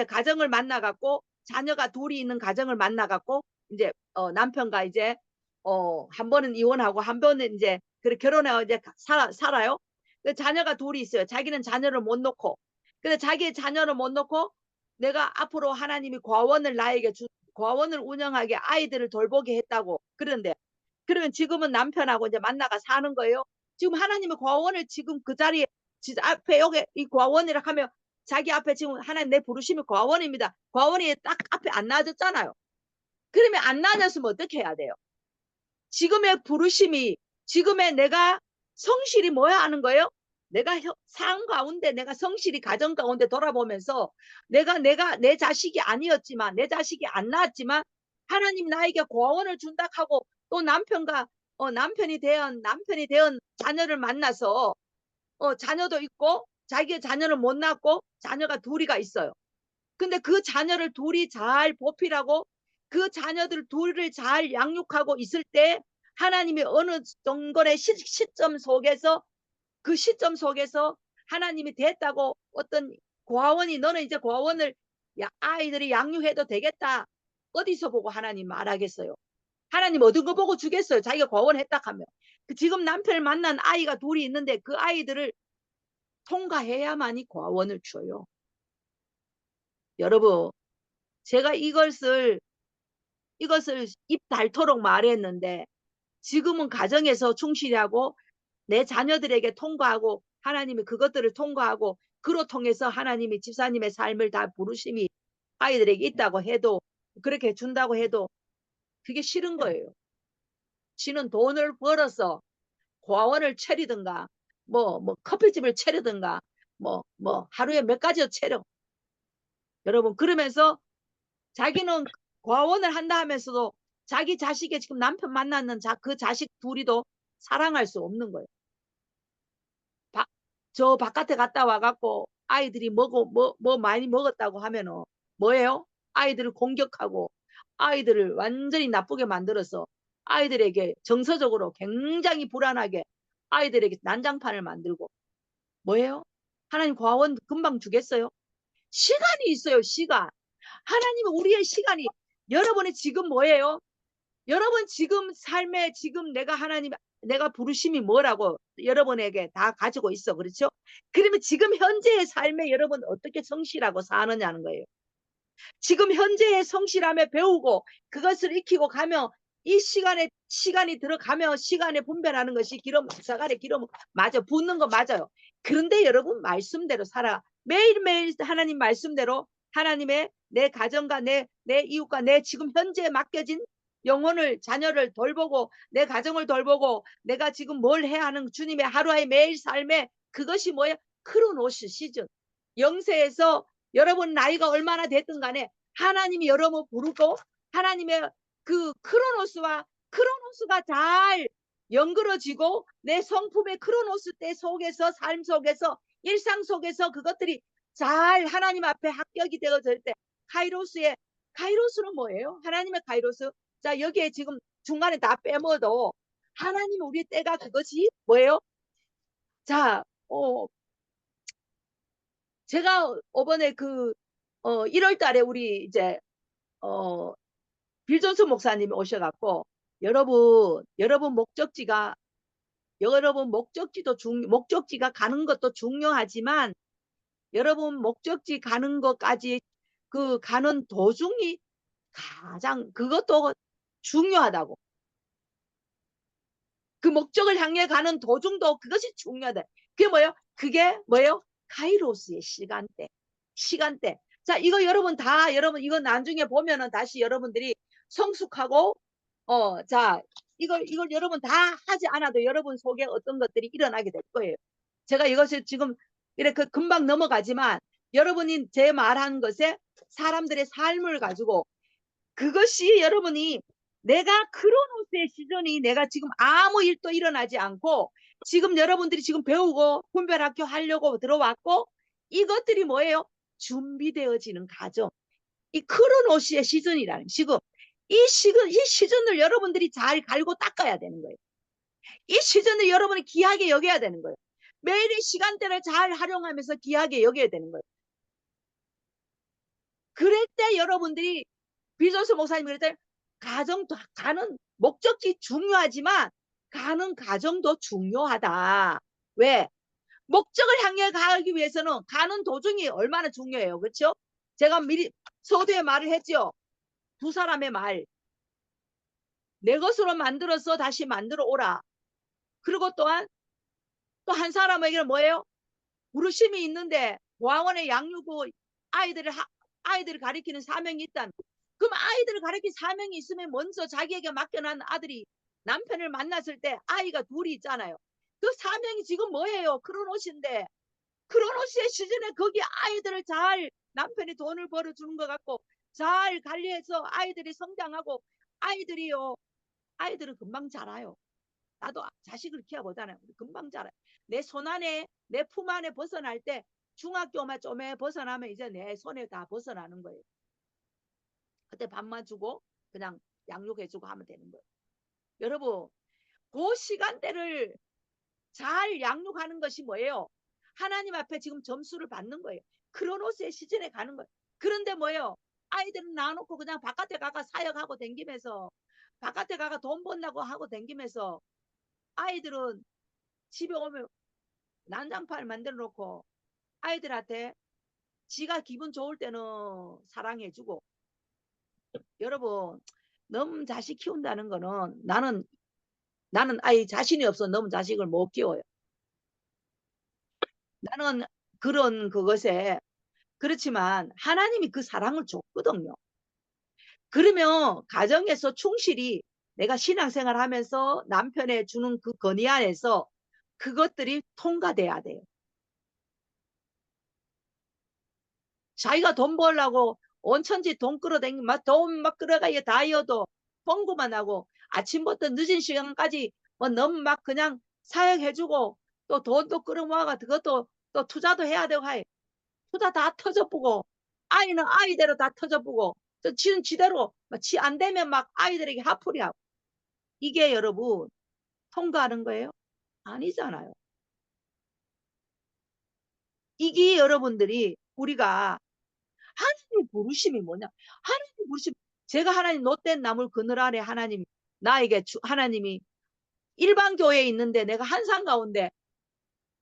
가정을 만나갖고 자녀가 둘이 있는 가정을 만나갖고 이제 남편과 이제 한 번은 이혼하고 한 번은 이제 그렇게 결혼하고 이제 살아요. 그 자녀가 둘이 있어요. 자기는 자녀를 못 놓고. 근데 자기의 자녀를 못 놓고 내가 앞으로 하나님이 과원을 나에게 과원을 운영하게 아이들을 돌보게 했다고. 그런데 그러면 지금은 남편하고 이제 만나가 사는 거예요. 지금 하나님의 과원을 지금 그 자리에 앞에 여기 이 과원이라 하면 자기 앞에 지금 하나님 내 부르심이 과원입니다. 과원이 딱 앞에 안 나아졌잖아요. 그러면 안 나아졌으면 어떻게 해야 돼요? 지금의 부르심이 지금의 내가 성실히 뭐야 하는 거예요? 내가 삶 가운데 내가 성실히 가정 가운데 돌아보면서 내가 내 자식이 아니었지만 내 자식이 안 낳았지만 하나님 나에게 고원을 준다 하고 또 남편과 남편이 대한 자녀를 만나서 자녀도 있고 자기의 자녀를 못 낳고 자녀가 둘이가 있어요. 근데 그 자녀를 둘이 잘 보필하고 그 자녀들 둘을 잘 양육하고 있을 때 하나님이 어느 정도의 시점 속에서 그 시점 속에서 하나님이 됐다고 어떤 과원이 너는 이제 과원을 아이들이 양육해도 되겠다. 어디서 보고 하나님 말하겠어요? 하나님 얻은 거 보고 주겠어요. 자기가 과원했다 하면. 지금 남편을 만난 아이가 둘이 있는데 그 아이들을 통과해야만이 과원을 줘요. 여러분, 제가 이것을 입 닳도록 말했는데 지금은 가정에서 충실히 하고 내 자녀들에게 통과하고 하나님이 그것들을 통과하고 그로 통해서 하나님이 집사님의 삶을 다 부르심이 아이들에게 있다고 해도 그렇게 준다고 해도 그게 싫은 거예요. 지는 돈을 벌어서 고아원을 차리든가 뭐 커피집을 차리든가 뭐 하루에 몇 가지 차려. 여러분 그러면서 자기는 과원을 한다 하면서도 자기 자식이 지금 남편 만났는 그 자식 둘이도 사랑할 수 없는 거예요. 저 바깥에 갔다 와갖고 아이들이 뭐 많이 먹었다고 하면은 뭐예요? 아이들을 공격하고 아이들을 완전히 나쁘게 만들어서 아이들에게 정서적으로 굉장히 불안하게 아이들에게 난장판을 만들고 뭐예요? 하나님 과원 금방 주겠어요? 시간이 있어요. 시간. 하나님은 우리의 시간이 여러분의 지금 뭐예요? 여러분 지금 삶에 지금 내가 부르심이 뭐라고 여러분에게 다 가지고 있어. 그렇죠? 그러면 지금 현재의 삶에 여러분 어떻게 성실하고 사느냐는 거예요. 지금 현재의 성실함에 배우고 그것을 익히고 가면 이 시간이 들어가면 시간에 분별하는 것이 사간에 기름 맞아 붓는 거 맞아요. 그런데 여러분 말씀대로 살아. 매일매일 하나님 말씀대로 하나님의 내 가정과 내 이웃과 내 지금 현재에 맡겨진 영혼을 자녀를 돌보고 내 가정을 돌보고 내가 지금 뭘 해야 하는 주님의 하루의 매일 삶에 그것이 뭐예요? 크로노스 시즌. 영세에서 여러분 나이가 얼마나 됐든 간에 하나님이 여러분 부르고 하나님의 그 크로노스가 잘 연그러지고 내 성품의 크로노스 때 속에서 삶 속에서 일상 속에서 그것들이 잘 하나님 앞에 합격이 되어질 때 카이로스는 뭐예요? 하나님의 카이로스. 자 여기에 지금 중간에 다 빼먹어도 하나님 우리 때가 그것이 뭐예요? 자 제가 이번에 1월 달에 우리 이제 빌존스 목사님이 오셔갖고 여러분 목적지가 가는 것도 중요하지만 여러분 목적지 가는 것까지 그 가는 도중이 가장 그것도 중요하다고. 그 목적을 향해 가는 도중도 그것이 중요하다. 그게 뭐예요? 그게 뭐예요? 카이로스의 시간대. 자, 이거 여러분 이거 나중에 보면은 다시 여러분들이 성숙하고, 자, 이걸 여러분 다 하지 않아도 여러분 속에 어떤 것들이 일어나게 될 거예요. 제가 이것을 지금 이렇게 금방 넘어가지만 여러분이 제 말한 것에 사람들의 삶을 가지고 그것이 여러분이 내가 크로노스의 시즌이 내가 지금 아무 일도 일어나지 않고 지금 여러분들이 지금 배우고 분별학교 하려고 들어왔고 이것들이 뭐예요? 준비되어지는 과정. 이 크로노스의 시즌이라는 지금 이 시즌을 여러분들이 잘 갈고 닦아야 되는 거예요. 이 시즌을 여러분이 귀하게 여겨야 되는 거예요. 매일의 시간대를 잘 활용하면서 귀하게 여겨야 되는 거예요. 그럴 때 여러분들이 빌존스 목사님이 그랬더니 가는 목적지 중요하지만 가는 과정도 중요하다. 왜? 목적을 향해 가기 위해서는 가는 도중이 얼마나 중요해요. 그렇죠? 제가 미리 서두에 말을 했죠. 두 사람의 말. 내 것으로 만들어서 다시 만들어 오라. 그리고 또한 또 한 사람에게는 뭐예요? 부르심이 있는데 고아원에 양육고 아이들을 가리키는 사명이 있다는. 그럼 아이들을 가리킬 사명이 있으면 먼저 자기에게 맡겨놓은 아들이 남편을 만났을 때 아이가 둘이 있잖아요. 그 사명이 지금 뭐예요? 크로노스인데 크로노스의 시즌에 거기 아이들을 잘 남편이 돈을 벌어주는 것 같고 잘 관리해서 아이들이 성장하고 아이들이요. 아이들은 금방 자라요. 나도 자식을 키워보잖아요. 금방 자라요. 내 손 안에 내 품 안에 벗어날 때 중학교만 좀에 벗어나면 이제 내 손에 다 벗어나는 거예요. 그때 밥만 주고 그냥 양육해주고 하면 되는 거예요. 여러분 그 시간대를 잘 양육하는 것이 뭐예요? 하나님 앞에 지금 점수를 받는 거예요. 크로노스의 시즌에 가는 거예요. 그런데 뭐예요? 아이들은 놔놓고 그냥 바깥에 가가 사역하고 댕기면서 바깥에 가가 돈 번다고 하고 댕기면서 아이들은 집에 오면 난장판을 만들어 놓고 아이들한테 지가 기분 좋을 때는 사랑해주고. 여러분 너무 자식 키운다는 거는 나는 아이 자신이 없어 너무 자식을 못 키워요. 나는 그런 그것에 그렇지만 하나님이 그 사랑을 줬거든요. 그러면 가정에서 충실히 내가 신앙생활 하면서 남편에 주는 그 건의 안에서 그것들이 통과돼야 돼요. 자기가 돈 벌려고 온천지 돈 끌어다니고 돈 막 끌어가야 다이어도 뻥구만 하고 아침부터 늦은 시간까지 뭐 너무 막 그냥 사역해주고 또 돈도 끌어모아가 그것도 또 투자도 해야 되고 하여 투자 다 터져보고 아이는 아이대로 다 터져보고 또 지는 지대로 지 안 되면 막 아이들에게 화풀이하고 이게 여러분 통과하는 거예요? 아니잖아요. 이게 여러분들이 우리가 하나님의 부르심이 뭐냐? 하나님의 부르심. 제가 하나님 못된 나물 그늘 아래 하나님이 나에게 하나님이 일반 교회에 있는데 내가 한산 가운데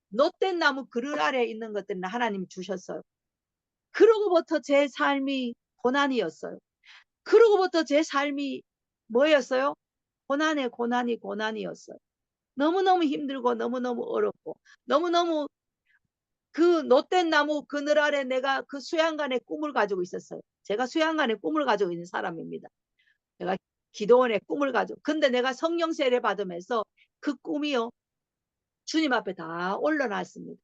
못된 나무 그늘 아래 있는 것들은 하나님이 주셨어요. 그러고부터 제 삶이 고난이었어요. 그러고부터 제 삶이 뭐였어요? 고난이었어요. 너무너무 힘들고 너무너무 어렵고 너무너무 그 못된 나무 그늘 아래 내가 그 수양관의 꿈을 가지고 있었어요. 제가 수양관의 꿈을 가지고 있는 사람입니다. 내가 기도원의 꿈을 가지고 근데 내가 성령 세례 받으면서 그 꿈이요 주님 앞에 다 올려놨습니다.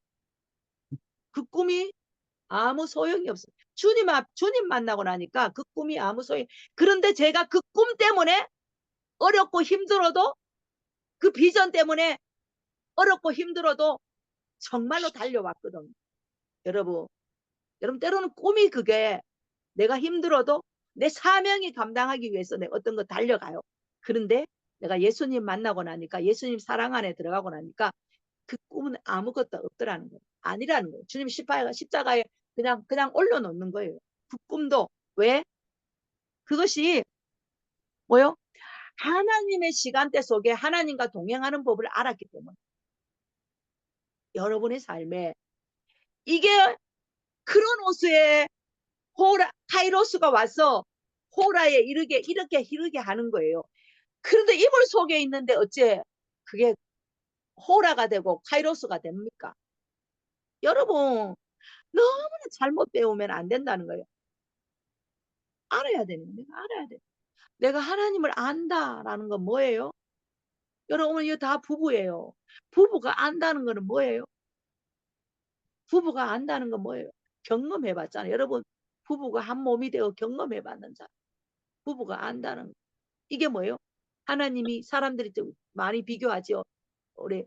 그 꿈이 아무 소용이 없어요. 주님 만나고 나니까 그 꿈이 아무 소용. 그런데 제가 그 꿈 때문에 어렵고 힘들어도 그 비전 때문에 어렵고 힘들어도 정말로 달려왔거든요. 여러분 때로는 꿈이 그게 내가 힘들어도 내 사명이 감당하기 위해서 내가 어떤 거 달려가요. 그런데 내가 예수님 만나고 나니까 예수님 사랑 안에 들어가고 나니까 그 꿈은 아무것도 없더라는 거예요. 아니라는 거예요. 주님 십자가에 그냥 올려놓는 거예요. 그 꿈도 왜? 그것이 뭐요? 하나님의 시간대 속에 하나님과 동행하는 법을 알았기 때문에 여러분의 삶에 이게 크로노스의 카이로스가 와서 호라에 이렇게 하는 거예요. 그런데 이불 속에 있는데 어째 그게 호라가 되고 카이로스가 됩니까? 여러분 너무나 잘못 배우면 안 된다는 거예요. 알아야 되는 거예요. 내가 알아야 돼. 내가 하나님을 안다라는 건 뭐예요? 여러분 이거 다 부부예요. 부부가 안다는 거는 뭐예요? 부부가 안다는 건 뭐예요? 경험해봤잖아요. 여러분 부부가 한 몸이 되어 경험해봤는 자. 부부가 안다는 거. 이게 뭐예요? 하나님이 사람들이 좀 많이 비교하죠. 우리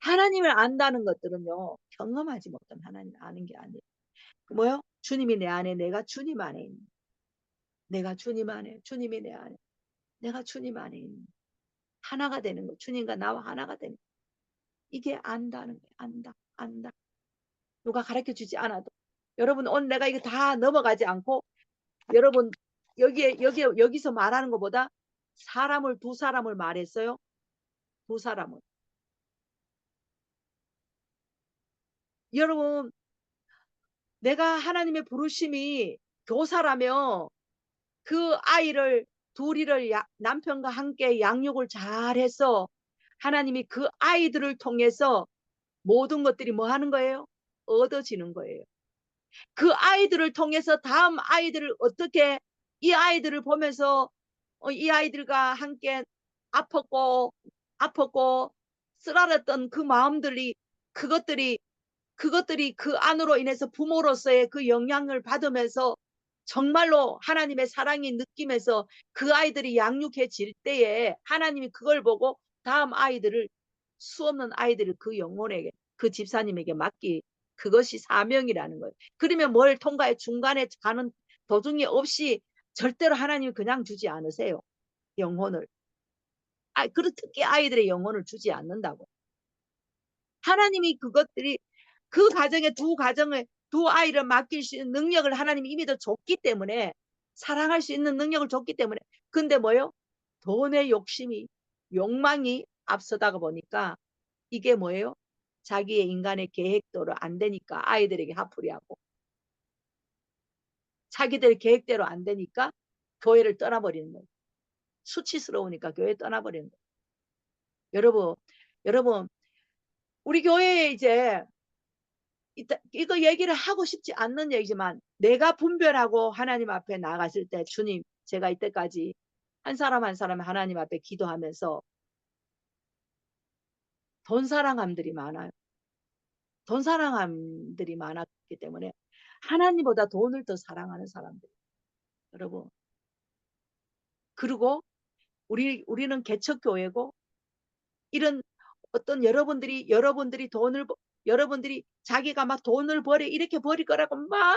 하나님을 안다는 것들은요. 경험하지 못한 하나님을 아는 게 아니에요. 뭐요? 주님이 내 안에 내가 주님 안에 있는 내가 주님 안에 주님이 내 안에 내가 주님 안에 있는 하나가 되는 거. 주님과 나와 하나가 되는 거. 이게 안다는 거예요. 안다. 누가 가르쳐 주지 않아도. 여러분 오늘 내가 이거 다 넘어가지 않고 여러분 여기서 말하는 것보다 두 사람을 말했어요. 두 사람을. 여러분, 내가 하나님의 부르심이 교사라며 그 아이를 둘이를 남편과 함께 양육을 잘해서 하나님이 그 아이들을 통해서 모든 것들이 뭐 하는 거예요? 얻어지는 거예요. 그 아이들을 통해서 다음 아이들을 어떻게 이 아이들을 보면서 이 아이들과 함께 아팠고 쓰라렸던 그 마음들이 그것들이 그 안으로 인해서 부모로서의 그 영향을 받으면서 정말로 하나님의 사랑이 느끼면서 그 아이들이 양육해질 때에 하나님이 그걸 보고 다음 아이들을 수없는 아이들을 그 영혼에게 그 집사님에게 맡기 그것이 사명이라는 거예요. 그러면 뭘 통과해 중간에 가는 도중이 없이 절대로 하나님이 그냥 주지 않으세요. 영혼을. 그리고 특히 아이들의 영혼을 주지 않는다고. 하나님이 그것들이 그 가정에 두 아이를 맡길 수 있는 능력을 하나님이 이미 더 줬기 때문에 사랑할 수 있는 능력을 줬기 때문에 근데 뭐요? 돈의 욕망이 앞서다가 보니까 이게 뭐예요? 자기의 인간의 계획대로 안 되니까 아이들에게 화풀이하고 자기들 계획대로 안 되니까 교회를 떠나버리는 거예요. 수치스러우니까 교회 떠나버리는 거예요. 여러분 우리 교회에 이제 이거 얘기를 하고 싶지 않는 얘기지만 내가 분별하고 하나님 앞에 나갔을 때 주님 제가 이때까지 한 사람 한 사람 하나님 앞에 기도하면서 돈 사랑함들이 많아요. 돈 사랑함들이 많았기 때문에 하나님보다 돈을 더 사랑하는 사람들 여러분 그리고 우리는 개척교회고 이런 어떤 여러분들이 여러분들이 자기가 막 돈을 벌여 이렇게 벌일 거라고 막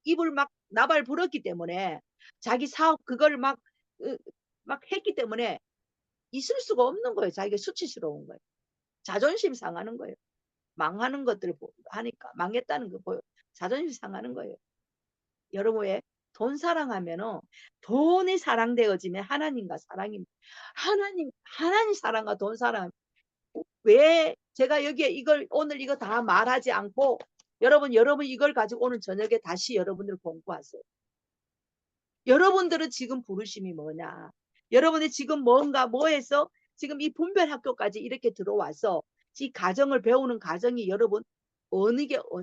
입을 막 나발 불었기 때문에 자기 사업 그걸 막 했기 때문에 있을 수가 없는 거예요. 자기가 수치스러운 거예요. 자존심 상하는 거예요. 망하는 것들을 하니까 망했다는 거 보여. 자존심 상하는 거예요. 여러분 돈 사랑하면은 돈이 사랑되어지면 하나님과 사랑입니다. 하나님 사랑과 돈 사랑 왜 제가 여기에 이걸 오늘 이거 다 말하지 않고 여러분 이걸 가지고 오늘 저녁에 다시 여러분들 공부하세요. 여러분들은 지금 부르심이 뭐냐? 여러분이 지금 뭐해서 지금 이 분별학교까지 이렇게 들어와서 이 가정을 배우는 가정이 여러분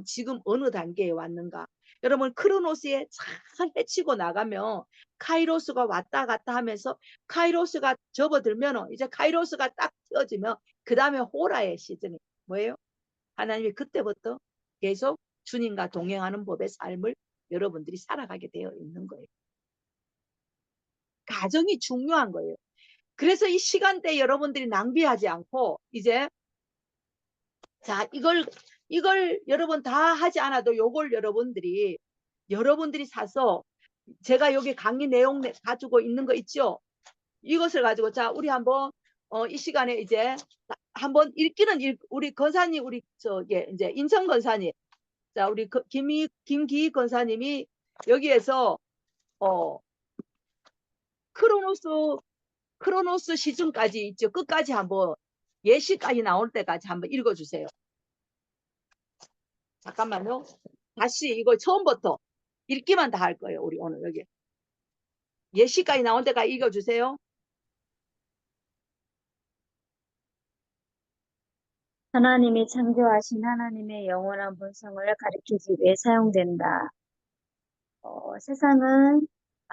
지금 어느 단계에 왔는가? 여러분 크로노스에 잘 헤치고 나가면 카이로스가 왔다 갔다 하면서 카이로스가 접어들면 이제 카이로스가 딱 튀어지면 그 다음에 호라의 시즌이 뭐예요? 하나님이 그때부터 계속 주님과 동행하는 법의 삶을 여러분들이 살아가게 되어 있는 거예요. 가정이 중요한 거예요. 그래서 이 시간대 여러분들이 낭비하지 않고 이제 자 이걸 여러분 다 하지 않아도 요걸 여러분들이 사서 제가 여기 강의 내용 가지고 있는 거 있죠? 이것을 가지고 자 우리 한번 이 시간에 이제 한번 읽기는 우리 권사님 우리 이제 인천 권사님 자 우리 김기희 권사님이 여기에서 크로노스 시즌까지 있죠. 끝까지 한번 예시까지 나올 때까지 한번 읽어주세요. 잠깐만요. 다시 이거 처음부터 읽기만 다 할 거예요. 우리 오늘 여기 예시까지 나올 때까지 읽어주세요. 하나님이 창조하신 하나님의 영원한 본성을 가리키기 위해 사용된다.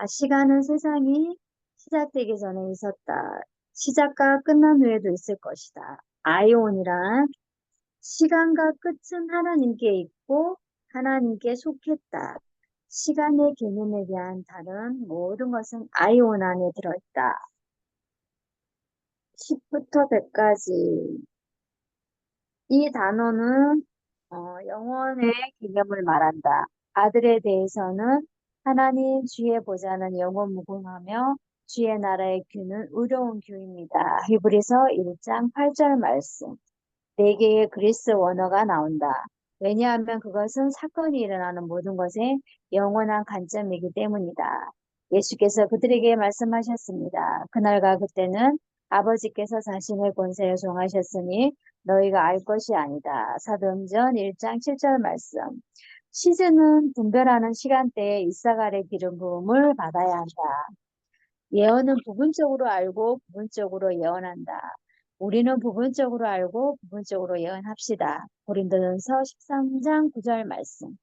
시간은 세상이 시작되기 전에 있었다. 시작과 끝난 후에도 있을 것이다. 아이온이란 시간과 끝은 하나님께 있고 하나님께 속했다. 시간의 개념에 대한 다른 모든 것은 아이온 안에 들어있다. 10부터 100까지 이 단어는 영혼의 개념을 말한다. 아들에 대해서는 하나님 주의 보좌는 영원 무궁하며 주의 나라의 규는 의로운 규입니다. 히브리서 1장 8절 말씀. 4개의 그리스 원어가 나온다. 왜냐하면 그것은 사건이 일어나는 모든 것의 영원한 관점이기 때문이다. 예수께서 그들에게 말씀하셨습니다. 그날과 그때는 아버지께서 자신의 권세를 정하셨으니 너희가 알 것이 아니다. 사도행전 1장 7절 말씀. 시즌은 분별하는 시간대에 이사갈의 기름 부음을 받아야 한다. 예언은 부분적으로 알고 부분적으로 예언한다. 우리는 부분적으로 알고 부분적으로 예언합시다. 고린도전서 13장 9절 말씀.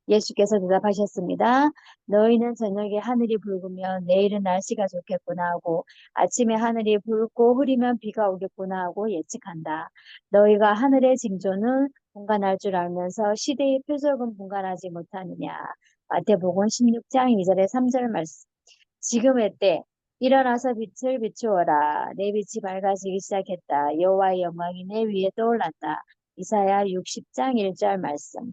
예수께서 대답하셨습니다. 너희는 저녁에 하늘이 붉으면 내일은 날씨가 좋겠구나 하고 아침에 하늘이 붉고 흐리면 비가 오겠구나 하고 예측한다. 너희가 하늘의 징조는 분간할 줄 알면서 시대의 표적은 분간하지 못하느냐. 마태복음 16장 2절에 3절 말씀. 지금의 때 일어나서 빛을 비추어라. 내 빛이 밝아지기 시작했다. 여호와의 영광이 내 위에 떠올랐다. 이사야 60장 1절 말씀.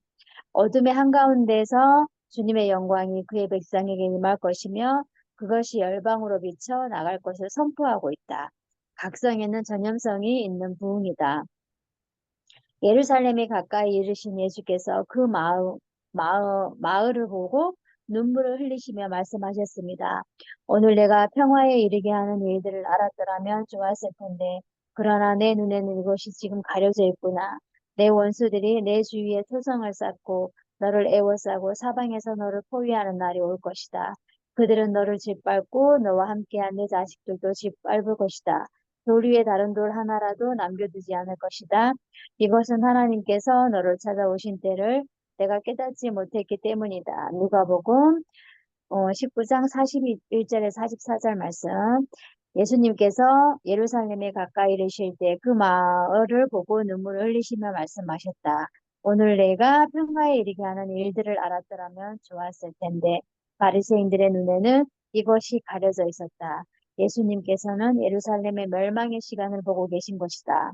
어둠의 한가운데서 주님의 영광이 그의 백성에게 임할 것이며 그것이 열방으로 비쳐 나갈 것을 선포하고 있다. 각성에는 전염성이 있는 부흥이다. 예루살렘이 가까이 이르신 예수께서 그 마을을 보고 눈물을 흘리시며 말씀하셨습니다. 오늘 내가 평화에 이르게 하는 일들을 알았더라면 좋았을 텐데 그러나 내 눈에는 이것이 지금 가려져 있구나. 내 원수들이 내 주위에 토성을 쌓고 너를 애워싸고 사방에서 너를 포위하는 날이 올 것이다. 그들은 너를 짓밟고 너와 함께한 내 자식들도 짓밟을 것이다. 돌 위에 다른 돌 하나라도 남겨두지 않을 것이다. 이것은 하나님께서 너를 찾아오신 때를 내가 깨닫지 못했기 때문이다. 누가복음 19장 41절에 44절 말씀. 예수님께서 예루살렘에 가까이 이르실 때 그 마을을 보고 눈물을 흘리시며 말씀하셨다. 오늘 내가 평화에 이르게 하는 일들을 알았더라면 좋았을 텐데 바리새인들의 눈에는 이것이 가려져 있었다. 예수님께서는 예루살렘의 멸망의 시간을 보고 계신 것이다.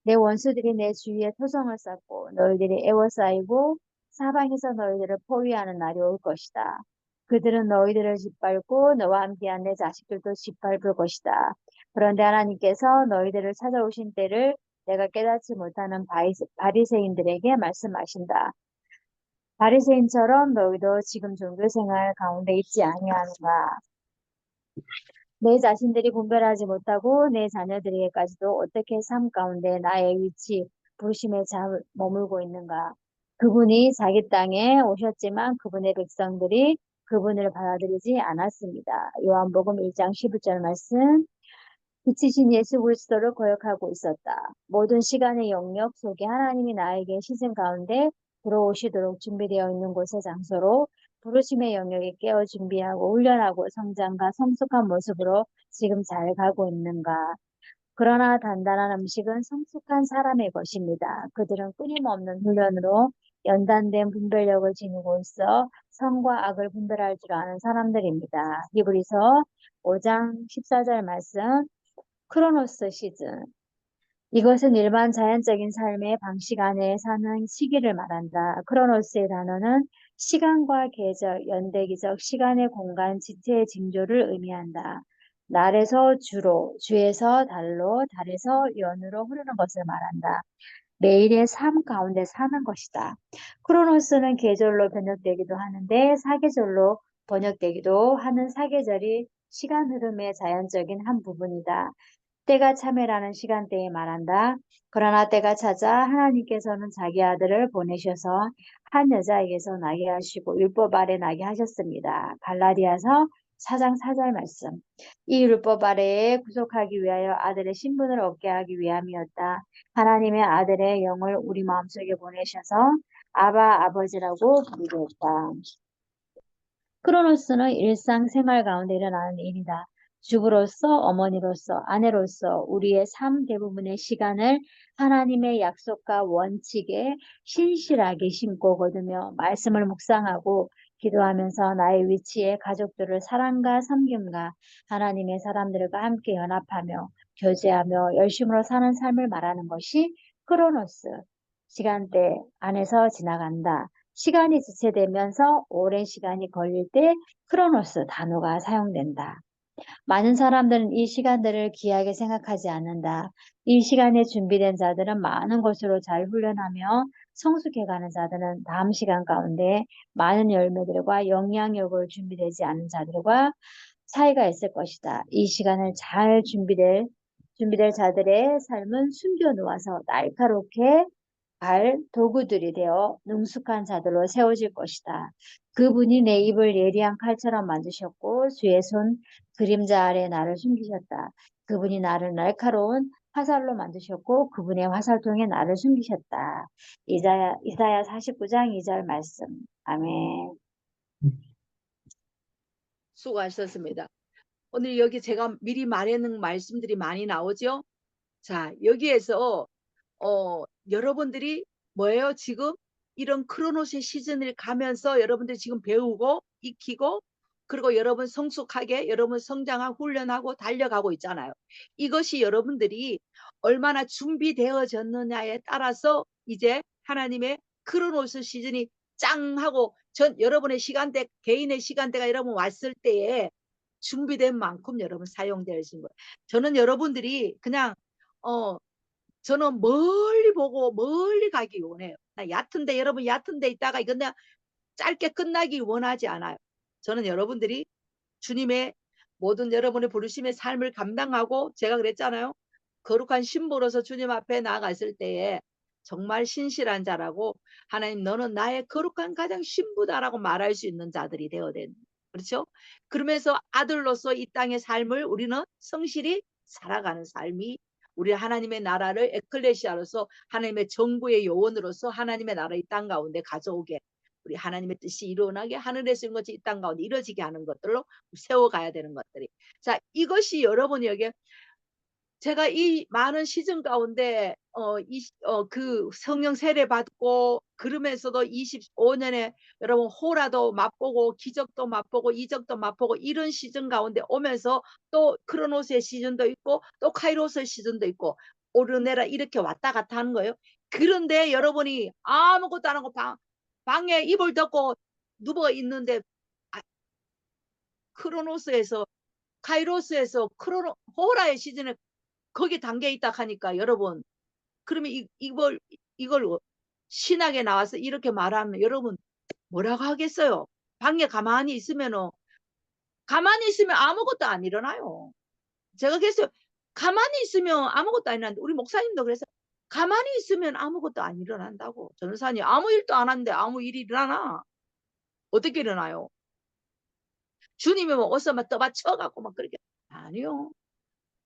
내 원수들이 내 주위에 토성을 쌓고 너희들이 애워싸이고 사방에서 너희들을 포위하는 날이 올 것이다. 그들은 너희들을 짓밟고 너와 함께한 내 자식들도 짓밟을 것이다. 그런데 하나님께서 너희들을 찾아오신 때를 내가 깨닫지 못하는 바리새인들에게 말씀하신다. 바리새인처럼 너희도 지금 종교생활 가운데 있지 아니하는가. 내 자신들이 분별하지 못하고 내 자녀들에게까지도 어떻게 삶 가운데 나의 위치, 부르심에 머물고 있는가. 그분이 자기 땅에 오셨지만 그분의 백성들이 그분을 받아들이지 않았습니다. 요한복음 1장 11절 말씀. 빛이신 예수 그리스도를 거역하고 있었다. 모든 시간의 영역 속에 하나님이 나에게 시즌 가운데 들어오시도록 준비되어 있는 곳의 장소로 부르심의 영역에 깨어 준비하고 훈련하고 성장과 성숙한 모습으로 지금 잘 가고 있는가. 그러나 단단한 음식은 성숙한 사람의 것입니다. 그들은 끊임없는 훈련으로 연단된 분별력을 지니고 있어 선과 악을 분별할 줄 아는 사람들입니다. 히브리서 5장 14절 말씀. 크로노스 시즌. 이것은 일반 자연적인 삶의 방식 안에 사는 시기를 말한다. 크로노스의 단어는 시간과 계절, 연대기적 시간의 공간, 지체의 징조를 의미한다. 날에서 주로, 주에서 달로, 달에서 연으로 흐르는 것을 말한다. 매일의 삶 가운데 사는 것이다. 크로노스는 계절로 번역되기도 하는데 사계절로 번역되기도 하는 사계절이 시간 흐름의 자연적인 한 부분이다. 때가 참회라는 시간대에 말한다. 그러나 때가 찾아 하나님께서는 자기 아들을 보내셔서 한 여자에게서 나게 하시고 율법 아래 나게 하셨습니다. 갈라디아서 4장 4절 말씀. 이 율법 아래에 구속하기 위하여 아들의 신분을 얻게 하기 위함이었다. 하나님의 아들의 영을 우리 마음속에 보내셔서 아바 아버지라고 부르게 했다. 크로노스는 일상생활 가운데 일어나는 일이다. 주부로서, 어머니로서, 아내로서 우리의 삶 대부분의 시간을 하나님의 약속과 원칙에 신실하게 심고 거두며 말씀을 묵상하고 기도하면서 나의 위치에 가족들을 사랑과 섬김과 하나님의 사람들과 함께 연합하며 교제하며 열심으로 사는 삶을 말하는 것이 크로노스, 시간대 안에서 지나간다. 시간이 지체되면서 오랜 시간이 걸릴 때 크로노스 단어가 사용된다. 많은 사람들은 이 시간들을 귀하게 생각하지 않는다. 이 시간에 준비된 자들은 많은 것으로 잘 훈련하며 성숙해가는 자들은 다음 시간 가운데 많은 열매들과 영향력을 준비되지 않은 자들과 차이가 있을 것이다. 이 시간을 잘 준비될 자들의 삶은 숨겨놓아서 날카롭게 갈 도구들이 되어 능숙한 자들로 세워질 것이다. 그분이 내 입을 예리한 칼처럼 만드셨고 주의 손 그림자 아래 나를 숨기셨다. 그분이 나를 날카로운 화살로 만드셨고 그분의 화살통에 나를 숨기셨다. 이사야 49장 2절 말씀. 아멘. 수고하셨습니다. 오늘 여기 제가 미리 말해놓은 말씀들이 많이 나오죠. 자, 여기에서 여러분들이 뭐예요? 지금 이런 크로노스의 시즌을 가면서 여러분들이 지금 배우고 익히고 그리고 여러분 성숙하게 여러분 성장하고 훈련하고 달려가고 있잖아요. 이것이 여러분들이 얼마나 준비되어졌느냐에 따라서 이제 하나님의 크로노스 시즌이 짱 하고 여러분의 시간대 개인의 시간대가 여러분 왔을 때에 준비된 만큼 여러분 사용되어진 거예요. 저는 여러분들이 그냥 저는 멀리 보고 멀리 가기 원해요. 얕은데 여러분 얕은데 있다가 이건 그냥 짧게 끝나기 원하지 않아요. 저는 여러분들이 주님의 모든 여러분의 부르심의 삶을 감당하고 제가 그랬잖아요. 거룩한 신부로서 주님 앞에 나아갔을 때에 정말 신실한 자라고 하나님 너는 나의 거룩한 가장 신부다라고 말할 수 있는 자들이 되어야 되는 그렇죠? 그러면서 아들로서 이 땅의 삶을 우리는 성실히 살아가는 삶이 우리 하나님의 나라를 에클레시아로서 하나님의 정부의 요원으로서 하나님의 나라 이 땅 가운데 가져오게 우리 하나님의 뜻이 일어나게 하늘에서 있는 것이 이 땅 가운데 이루어지게 하는 것들로 세워가야 되는 것들이 자 이것이 여러분이 여기 제가 이 많은 시즌 가운데 그 성령 세례 받고 그러면서도 25년에 여러분 호라도 맛보고 기적도 맛보고 이적도 맛보고 이런 시즌 가운데 오면서 또 크로노스의 시즌도 있고 또 카이로스의 시즌도 있고 오르내라 이렇게 왔다 갔다 하는 거예요. 그런데 여러분이 아무것도 안 하고 방에 이불 덮고 누워 있는데 크로노스에서 카이로스에서 호라의 시즌에 거기 담겨 있다 하니까 여러분 그러면 이걸 신학에 나와서 이렇게 말하면 여러분 뭐라고 하겠어요? 방에 가만히 있으면 아무것도 안 일어나요. 제가 그래서 가만히 있으면 아무것도 안 일어나는데 우리 목사님도 그래서 가만히 있으면 아무것도 안 일어난다고. 전사님 아무 일도 안 하는데 아무 일이 일어나나? 어떻게 일어나요? 주님이 뭐 어서 막 떠받쳐갖고 막 그렇게 아니요.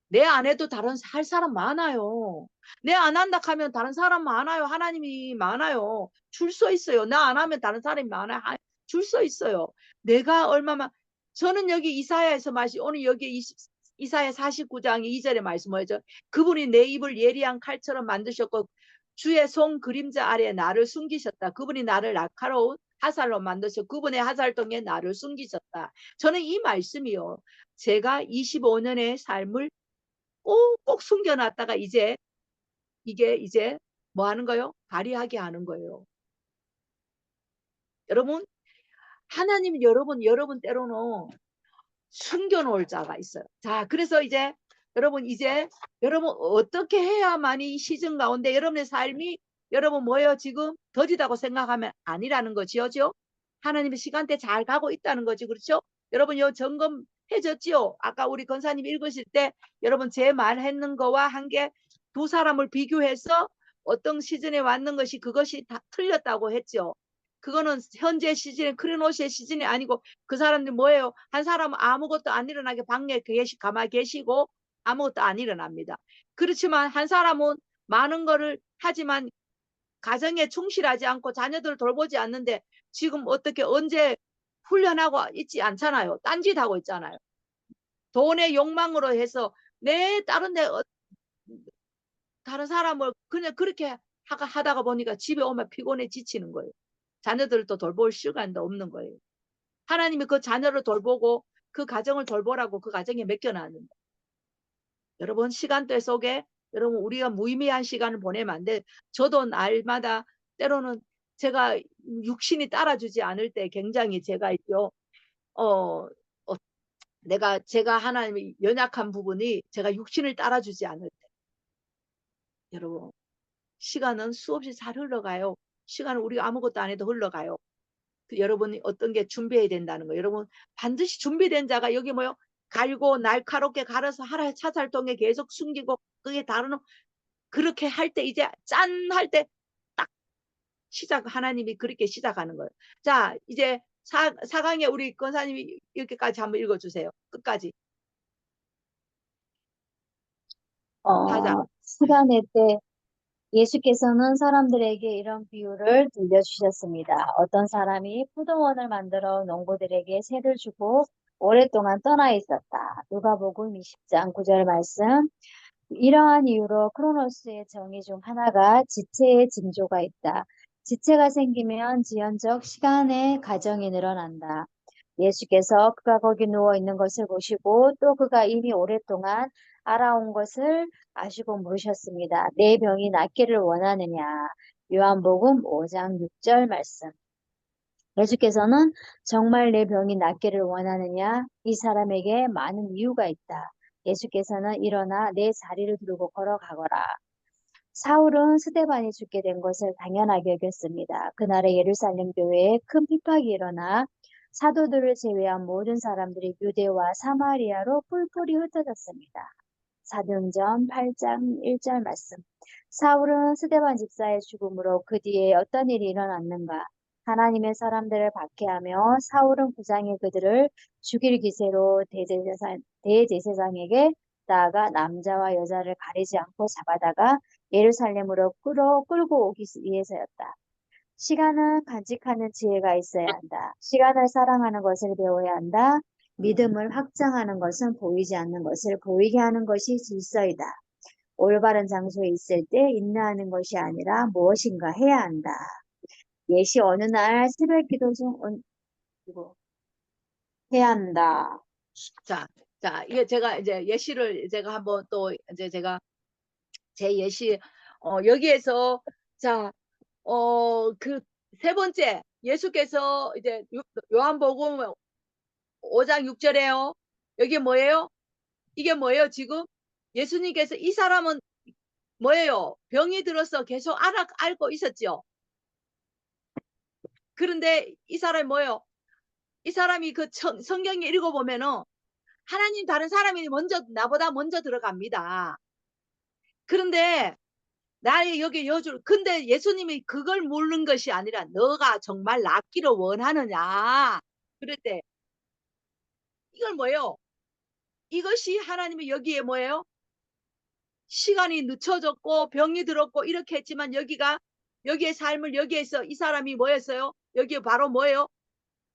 내 안 해도 다른 할 사람 많아요. 내 안 한다 하면 다른 사람 많아요. 하나님이 많아요. 줄 서 있어요. 나 안 하면 다른 사람이 많아요. 줄 서 있어요. 내가 얼마만 저는 여기 이사야에서 오늘 여기 이사야 49장 2절의 말씀 뭐죠? 그분이 내 입을 예리한 칼처럼 만드셨고 주의 손 그림자 아래 나를 숨기셨다. 그분이 나를 날카로운 화살로 만드셨고 그분의 화살통에 나를 숨기셨다. 저는 이 말씀이요. 제가 25년의 삶을 꼭꼭 숨겨놨다가 이제 이게 뭐 하는 거예요? 발휘하게 하는 거예요. 여러분 하나님 여러분 때로는 숨겨놓을 자가 있어요. 자 그래서 이제 여러분 어떻게 해야만이 이 시즌 가운데 여러분의 삶이 여러분 뭐예요? 지금 더디다고 생각하면 아니라는 거지요. 하나님의 시간대 잘 가고 있다는 거지 그렇죠? 여러분 요 점검해졌지요? 아까 우리 권사님 읽으실 때 여러분 제 말했는 거와 한 게 두 사람을 비교해서 어떤 시즌에 왔는 것이 그것이 다 틀렸다고 했죠. 그거는 현재 시즌 크로노스의 시즌이 아니고 그 사람들 뭐예요? 한 사람은 아무것도 안 일어나게 방에 가만히 계시고 아무것도 안 일어납니다. 그렇지만 한 사람은 많은 거를 하지만 가정에 충실하지 않고 자녀들을 돌보지 않는데 지금 어떻게 언제 훈련하고 있지 않잖아요. 딴짓하고 있잖아요. 돈의 욕망으로 해서 내 다른 사람을 그냥 그렇게 하다가 보니까 집에 오면 피곤해 지치는 거예요. 자녀들도 돌볼 시간도 없는 거예요. 하나님이 그 자녀를 돌보고 그 가정을 돌보라고 그 가정에 맡겨놨는데 여러분 시간대 속에 여러분 우리가 무의미한 시간을 보내면 안 돼. 저도 날마다 때로는 제가 육신이 따라주지 않을 때 굉장히 제가 있죠. 어, 어 제가 하나님의 연약한 부분이 제가 육신을 따라주지 않을 때 여러분 시간은 수없이 잘 흘러가요. 시간은 우리가 아무것도 안 해도 흘러가요. 여러분이 어떤 게 준비해야 된다는 거. 여러분 반드시 준비된 자가 여기 뭐요? 갈고 날카롭게 갈아서 하나의 차살통에 계속 숨기고 그게 다른 그렇게 할 때 이제 짠 할 때 딱 하나님이 그렇게 시작하는 거예요. 자, 이제 4강에 우리 권사님이 이렇게까지 한번 읽어주세요. 끝까지. 하자. 시간의 때 예수께서는 사람들에게 이런 비유를 들려주셨습니다. 어떤 사람이 포도원을 만들어 농부들에게 세를 주고 오랫동안 떠나 있었다. 누가복음 20장 9절 말씀. 이러한 이유로 크로노스의 정의 중 하나가 지체의 징조가 있다. 지체가 생기면 지연적 시간의 가정이 늘어난다. 예수께서 그가 거기 누워 있는 것을 보시고 또 그가 이미 오랫동안 알아온 것을 아시고 물으셨습니다. 내 병이 낫기를 원하느냐? 요한복음 5장 6절 말씀. 예수께서는 정말 내 병이 낫기를 원하느냐? 이 사람에게 많은 이유가 있다. 예수께서는 일어나 내 자리를 들고 걸어가거라. 사울은 스데반이 죽게 된 것을 당연하게 여겼습니다. 그날의 예루살렘 교회에 큰 핍박이 일어나 사도들을 제외한 모든 사람들이 유대와 사마리아로 뿔뿔이 흩어졌습니다. 사도행전 8장 1절 말씀. 사울은 스데반 집사의 죽음으로 그 뒤에 어떤 일이 일어났는가? 하나님의 사람들을 박해하며 사울은 구장의 그들을 죽일 기세로 대제사장에게 나아가 남자와 여자를 가리지 않고 잡아다가 예루살렘으로 끌고 오기 위해서였다. 시간은 간직하는 지혜가 있어야 한다. 시간을 사랑하는 것을 배워야 한다. 믿음을 확장하는 것은 보이지 않는 것을 보이게 하는 것이 질서이다. 올바른 장소에 있을 때 인내하는 것이 아니라 무엇인가 해야 한다. 예시 어느 날 새벽 기도 중 해야 한다. 자, 이게 제가 이제 예시를 제가 한번 또 이제 제가 제 예시, 여기에서, 자, 그 세 번째, 예수께서 이제 요한복음 5장 6절에요. 여기 뭐예요? 이게 뭐예요, 지금? 예수님께서 이 사람은 뭐예요? 병이 들어서 계속 알고 있었죠. 그런데 이 사람이 뭐예요? 이 사람이 그 성경에 읽어보면은 하나님 다른 사람이 나보다 먼저 들어갑니다. 그런데 나의 여기 여주 근데 예수님이 그걸 묻는 것이 아니라 너가 정말 낫기를 원하느냐 그럴 때 이걸 뭐예요? 이것이 하나님이 여기에 뭐예요? 시간이 늦춰졌고 병이 들었고 이렇게 했지만 여기의 삶을 여기에서 이 사람이 뭐였어요? 여기에 바로 뭐예요?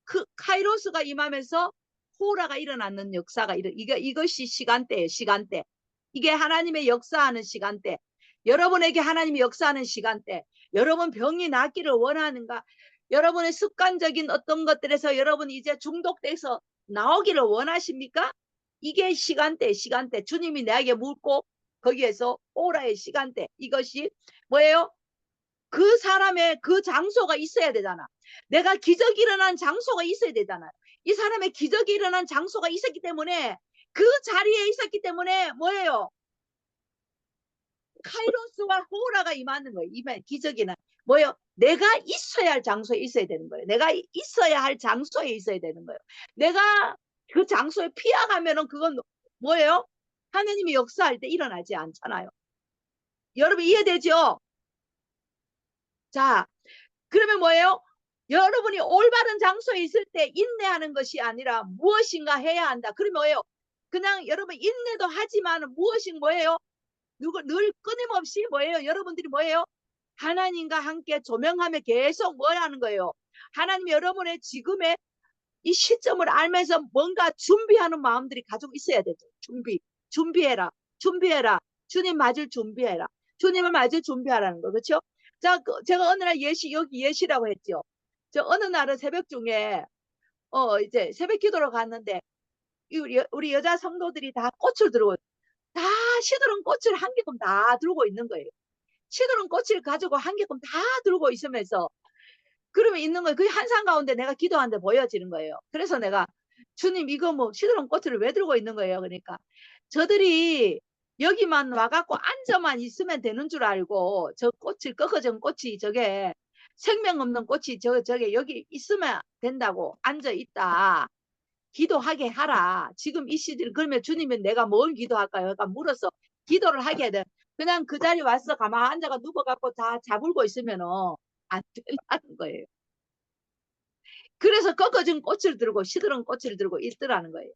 그 카이로스가 임하면서 호라가 일어나는 역사가 이것이 시간대예요. 시간대. 이게 하나님의 역사하는 시간대. 여러분에게 하나님이 역사하는 시간대. 여러분 병이 낫기를 원하는가? 여러분의 습관적인 어떤 것들에서 여러분이 이제 중독돼서 나오기를 원하십니까? 이게 시간대. 주님이 내게 묻고 거기에서 오라의 시간대. 이것이 뭐예요? 그 사람의 그 장소가 있어야 되잖아. 내가 기적이 일어난 장소가 있어야 되잖아요. 이 사람의 기적이 일어난 장소가 있었기 때문에 그 자리에 있었기 때문에 뭐예요? 카이로스와 호라가 임하는 거예요. 기적이는 뭐예요? 내가 있어야 할 장소에 있어야 되는 거예요. 내가 있어야 할 장소에 있어야 되는 거예요. 내가 그 장소에 피해가면은 그건 뭐예요? 하나님이 역사할 때 일어나지 않잖아요. 여러분 이해되죠? 자, 그러면 뭐예요? 여러분이 올바른 장소에 있을 때 인내하는 것이 아니라 무엇인가 해야 한다. 그러면 뭐예요? 그냥 여러분 인내도 하지만 무엇인 뭐예요? 늘 끊임없이 뭐예요? 여러분들이 뭐예요? 하나님과 함께 조명하며 계속 뭘 하는 거예요? 하나님이 여러분의 지금의 이 시점을 알면서 뭔가 준비하는 마음들이 가지고 있어야 되죠. 준비해라. 주님 맞을 준비해라. 주님을 맞을 준비하라는 거. 그렇죠? 자, 제가 어느 날 여기 예시라고 했죠. 저 어느 날은 새벽 중에 이제 새벽 기도로 갔는데 우리 여자 성도들이 다 꽃을 들고 다 시들은 꽃을 한 개끔 다 들고 있는 거예요. 시들은 꽃을 가지고 한 개끔 다 들고 있으면서 그러면 있는 거예요. 그 한상 가운데 내가 기도하는데 보여지는 거예요. 그래서 내가 주님 이거 뭐 시들은 꽃을 왜 들고 있는 거예요? 그러니까 저들이 여기만 와갖고 앉아만 있으면 되는 줄 알고 저 꽃을 꺾어진 꽃이 저게 생명 없는 꽃이 저게 여기 있으면 된다고 앉아 있다. 기도하게 하라. 지금 이 시즌 그러면 주님이 내가 뭘 기도할까요? 그러니까 물어서 기도를 하게 해야 돼. 그냥 그 자리에 와서 가만 앉아가 누워갖고 다 자불고 있으면은 안 된다는 거예요. 그래서 꺾어진 꽃을 들고 시들은 꽃을 들고 있더라는 거예요.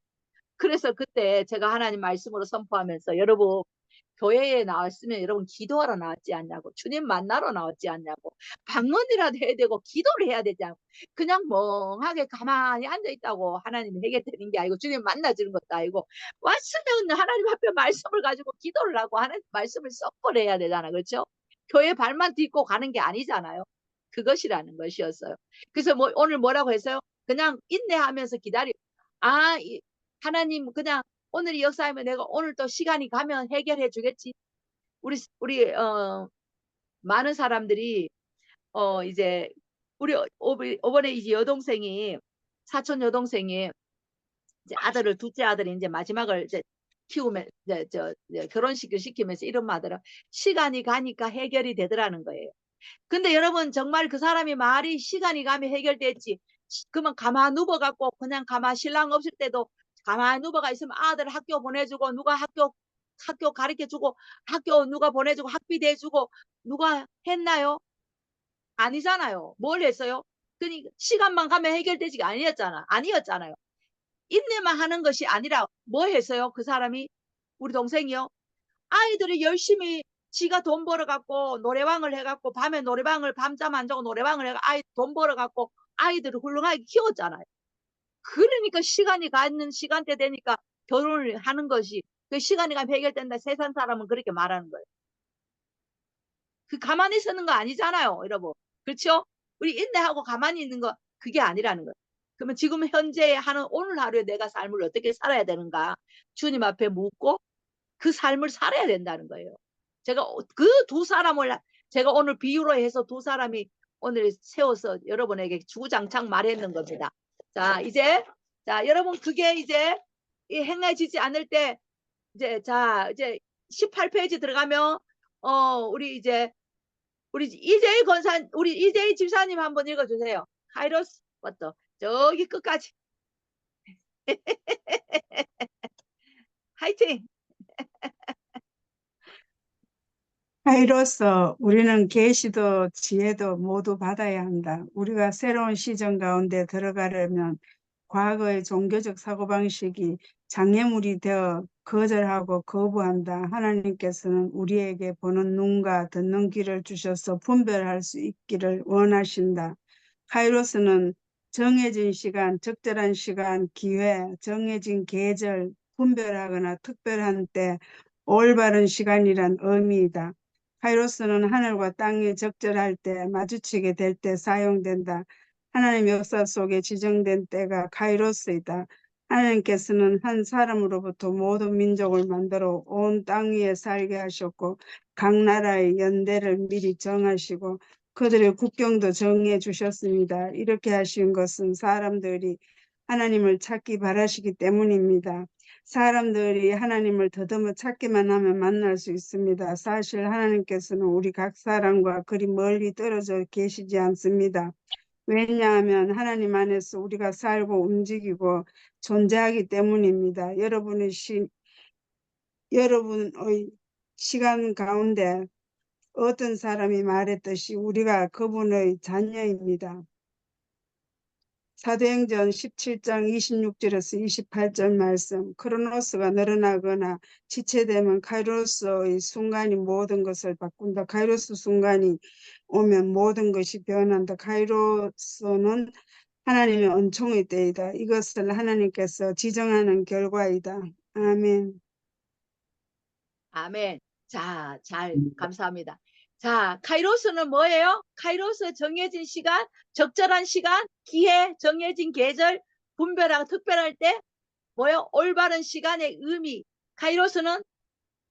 그래서 그때 제가 하나님 말씀으로 선포하면서 여러분 교회에 나왔으면 여러분 기도하러 나왔지 않냐고 주님 만나러 나왔지 않냐고 방언이라도 해야 되고 기도를 해야 되지 않고 그냥 멍하게 가만히 앉아있다고 하나님이 해결되는 게 아니고 주님 만나주는 것도 아니고 왔으면 하나님 앞에 말씀을 가지고 기도를 하고 하나님 말씀을 선포를 해야 되잖아. 그렇죠? 교회 발만 딛고 가는 게 아니잖아요. 그것이라는 것이었어요. 그래서 뭐 오늘 뭐라고 했어요? 그냥 인내하면서 기다려. 아, 하나님 그냥 오늘 이 역사하면 내가 오늘 또 시간이 가면 해결해 주겠지. 우리 많은 사람들이 이제 우리 이번에 이제 여동생이 사촌 여동생이 이제 아들을 둘째 아들이 이제 마지막을 이제 키우면 이제 결혼식을 시키면서 이런 말들은 시간이 가니까 해결이 되더라는 거예요. 근데 여러분 정말 그 사람이 말이 시간이 가면 해결됐지. 그러면 가만 누워갖고 그냥 가만 신랑 없을 때도 가만 누워가 있으면 아들 학교 보내주고 누가 학교 가르쳐주고 학교 누가 보내주고 학비 대주고 누가 했나요? 아니잖아요. 뭘 했어요? 그러니까 시간만 가면 해결되지가 아니었잖아요. 인내만 하는 것이 아니라 뭐 했어요? 그 사람이 우리 동생이요. 아이들이 열심히 지가 돈 벌어갖고 노래방을 해갖고 밤에 노래방을 밤잠 안 자고 노래방을 해가 아이 돈 벌어갖고 아이들을 훌륭하게 키웠잖아요. 그러니까 시간이 가는 시간대 되니까 결혼을 하는 것이 그 시간이 가면 해결된다. 세상 사람은 그렇게 말하는 거예요. 그 가만히 서는 거 아니잖아요, 여러분. 그렇죠? 우리 인내하고 가만히 있는 거 그게 아니라는 거예요. 그러면 지금 현재 하는 오늘 하루에 내가 삶을 어떻게 살아야 되는가 주님 앞에 묻고 그 삶을 살아야 된다는 거예요. 제가 그 두 사람을 제가 오늘 비유로 해서 두 사람이 오늘 세워서 여러분에게 주구장창 말했는 겁니다. 자, 자, 여러분 그게 이제 행해지지 않을 때 이제 18페이지 들어가면 우리 이재희 우리 이재희 집사님 한번 읽어주세요. 카이로스 부터 저기 끝까지. 화이팅. 아이로서 우리는 계시도 지혜도 모두 받아야 한다. 우리가 새로운 시점 가운데 들어가려면 과거의 종교적 사고방식이 장애물이 되어 거절하고 거부한다. 하나님께서는 우리에게 보는 눈과 듣는 귀를 주셔서 분별할 수 있기를 원하신다. 카이로스는 정해진 시간, 적절한 시간, 기회, 정해진 계절, 분별하거나 특별한 때, 올바른 시간이란 의미이다. 카이로스는 하늘과 땅이 적절할 때, 마주치게 될 때 사용된다. 하나님 역사 속에 지정된 때가 카이로스이다. 하나님께서는 한 사람으로부터 모든 민족을 만들어 온 땅 위에 살게 하셨고 각 나라의 연대를 미리 정하시고 그들의 국경도 정해 주셨습니다. 이렇게 하신 것은 사람들이 하나님을 찾기 바라시기 때문입니다. 사람들이 하나님을 더듬어 찾기만 하면 만날 수 있습니다. 사실 하나님께서는 우리 각 사람과 그리 멀리 떨어져 계시지 않습니다. 왜냐하면 하나님 안에서 우리가 살고 움직이고 존재하기 때문입니다. 여러분의 시간 가운데 어떤 사람이 말했듯이 우리가 그분의 자녀입니다. 사도행전 17장 26절에서 28절 말씀. 크로노스가 늘어나거나 지체되면 카이로스의 순간이 모든 것을 바꾼다. 카이로스 순간이 오면 모든 것이 변한다. 카이로스는 하나님의 은총의 때이다. 이것을 하나님께서 지정하는 결과이다. 아멘. 아멘. 자, 감사합니다. 자, 카이로스는 뭐예요? 카이로스 정해진 시간, 적절한 시간, 기회, 정해진 계절, 분별하고 특별할 때 뭐요? 올바른 시간의 의미. 카이로스는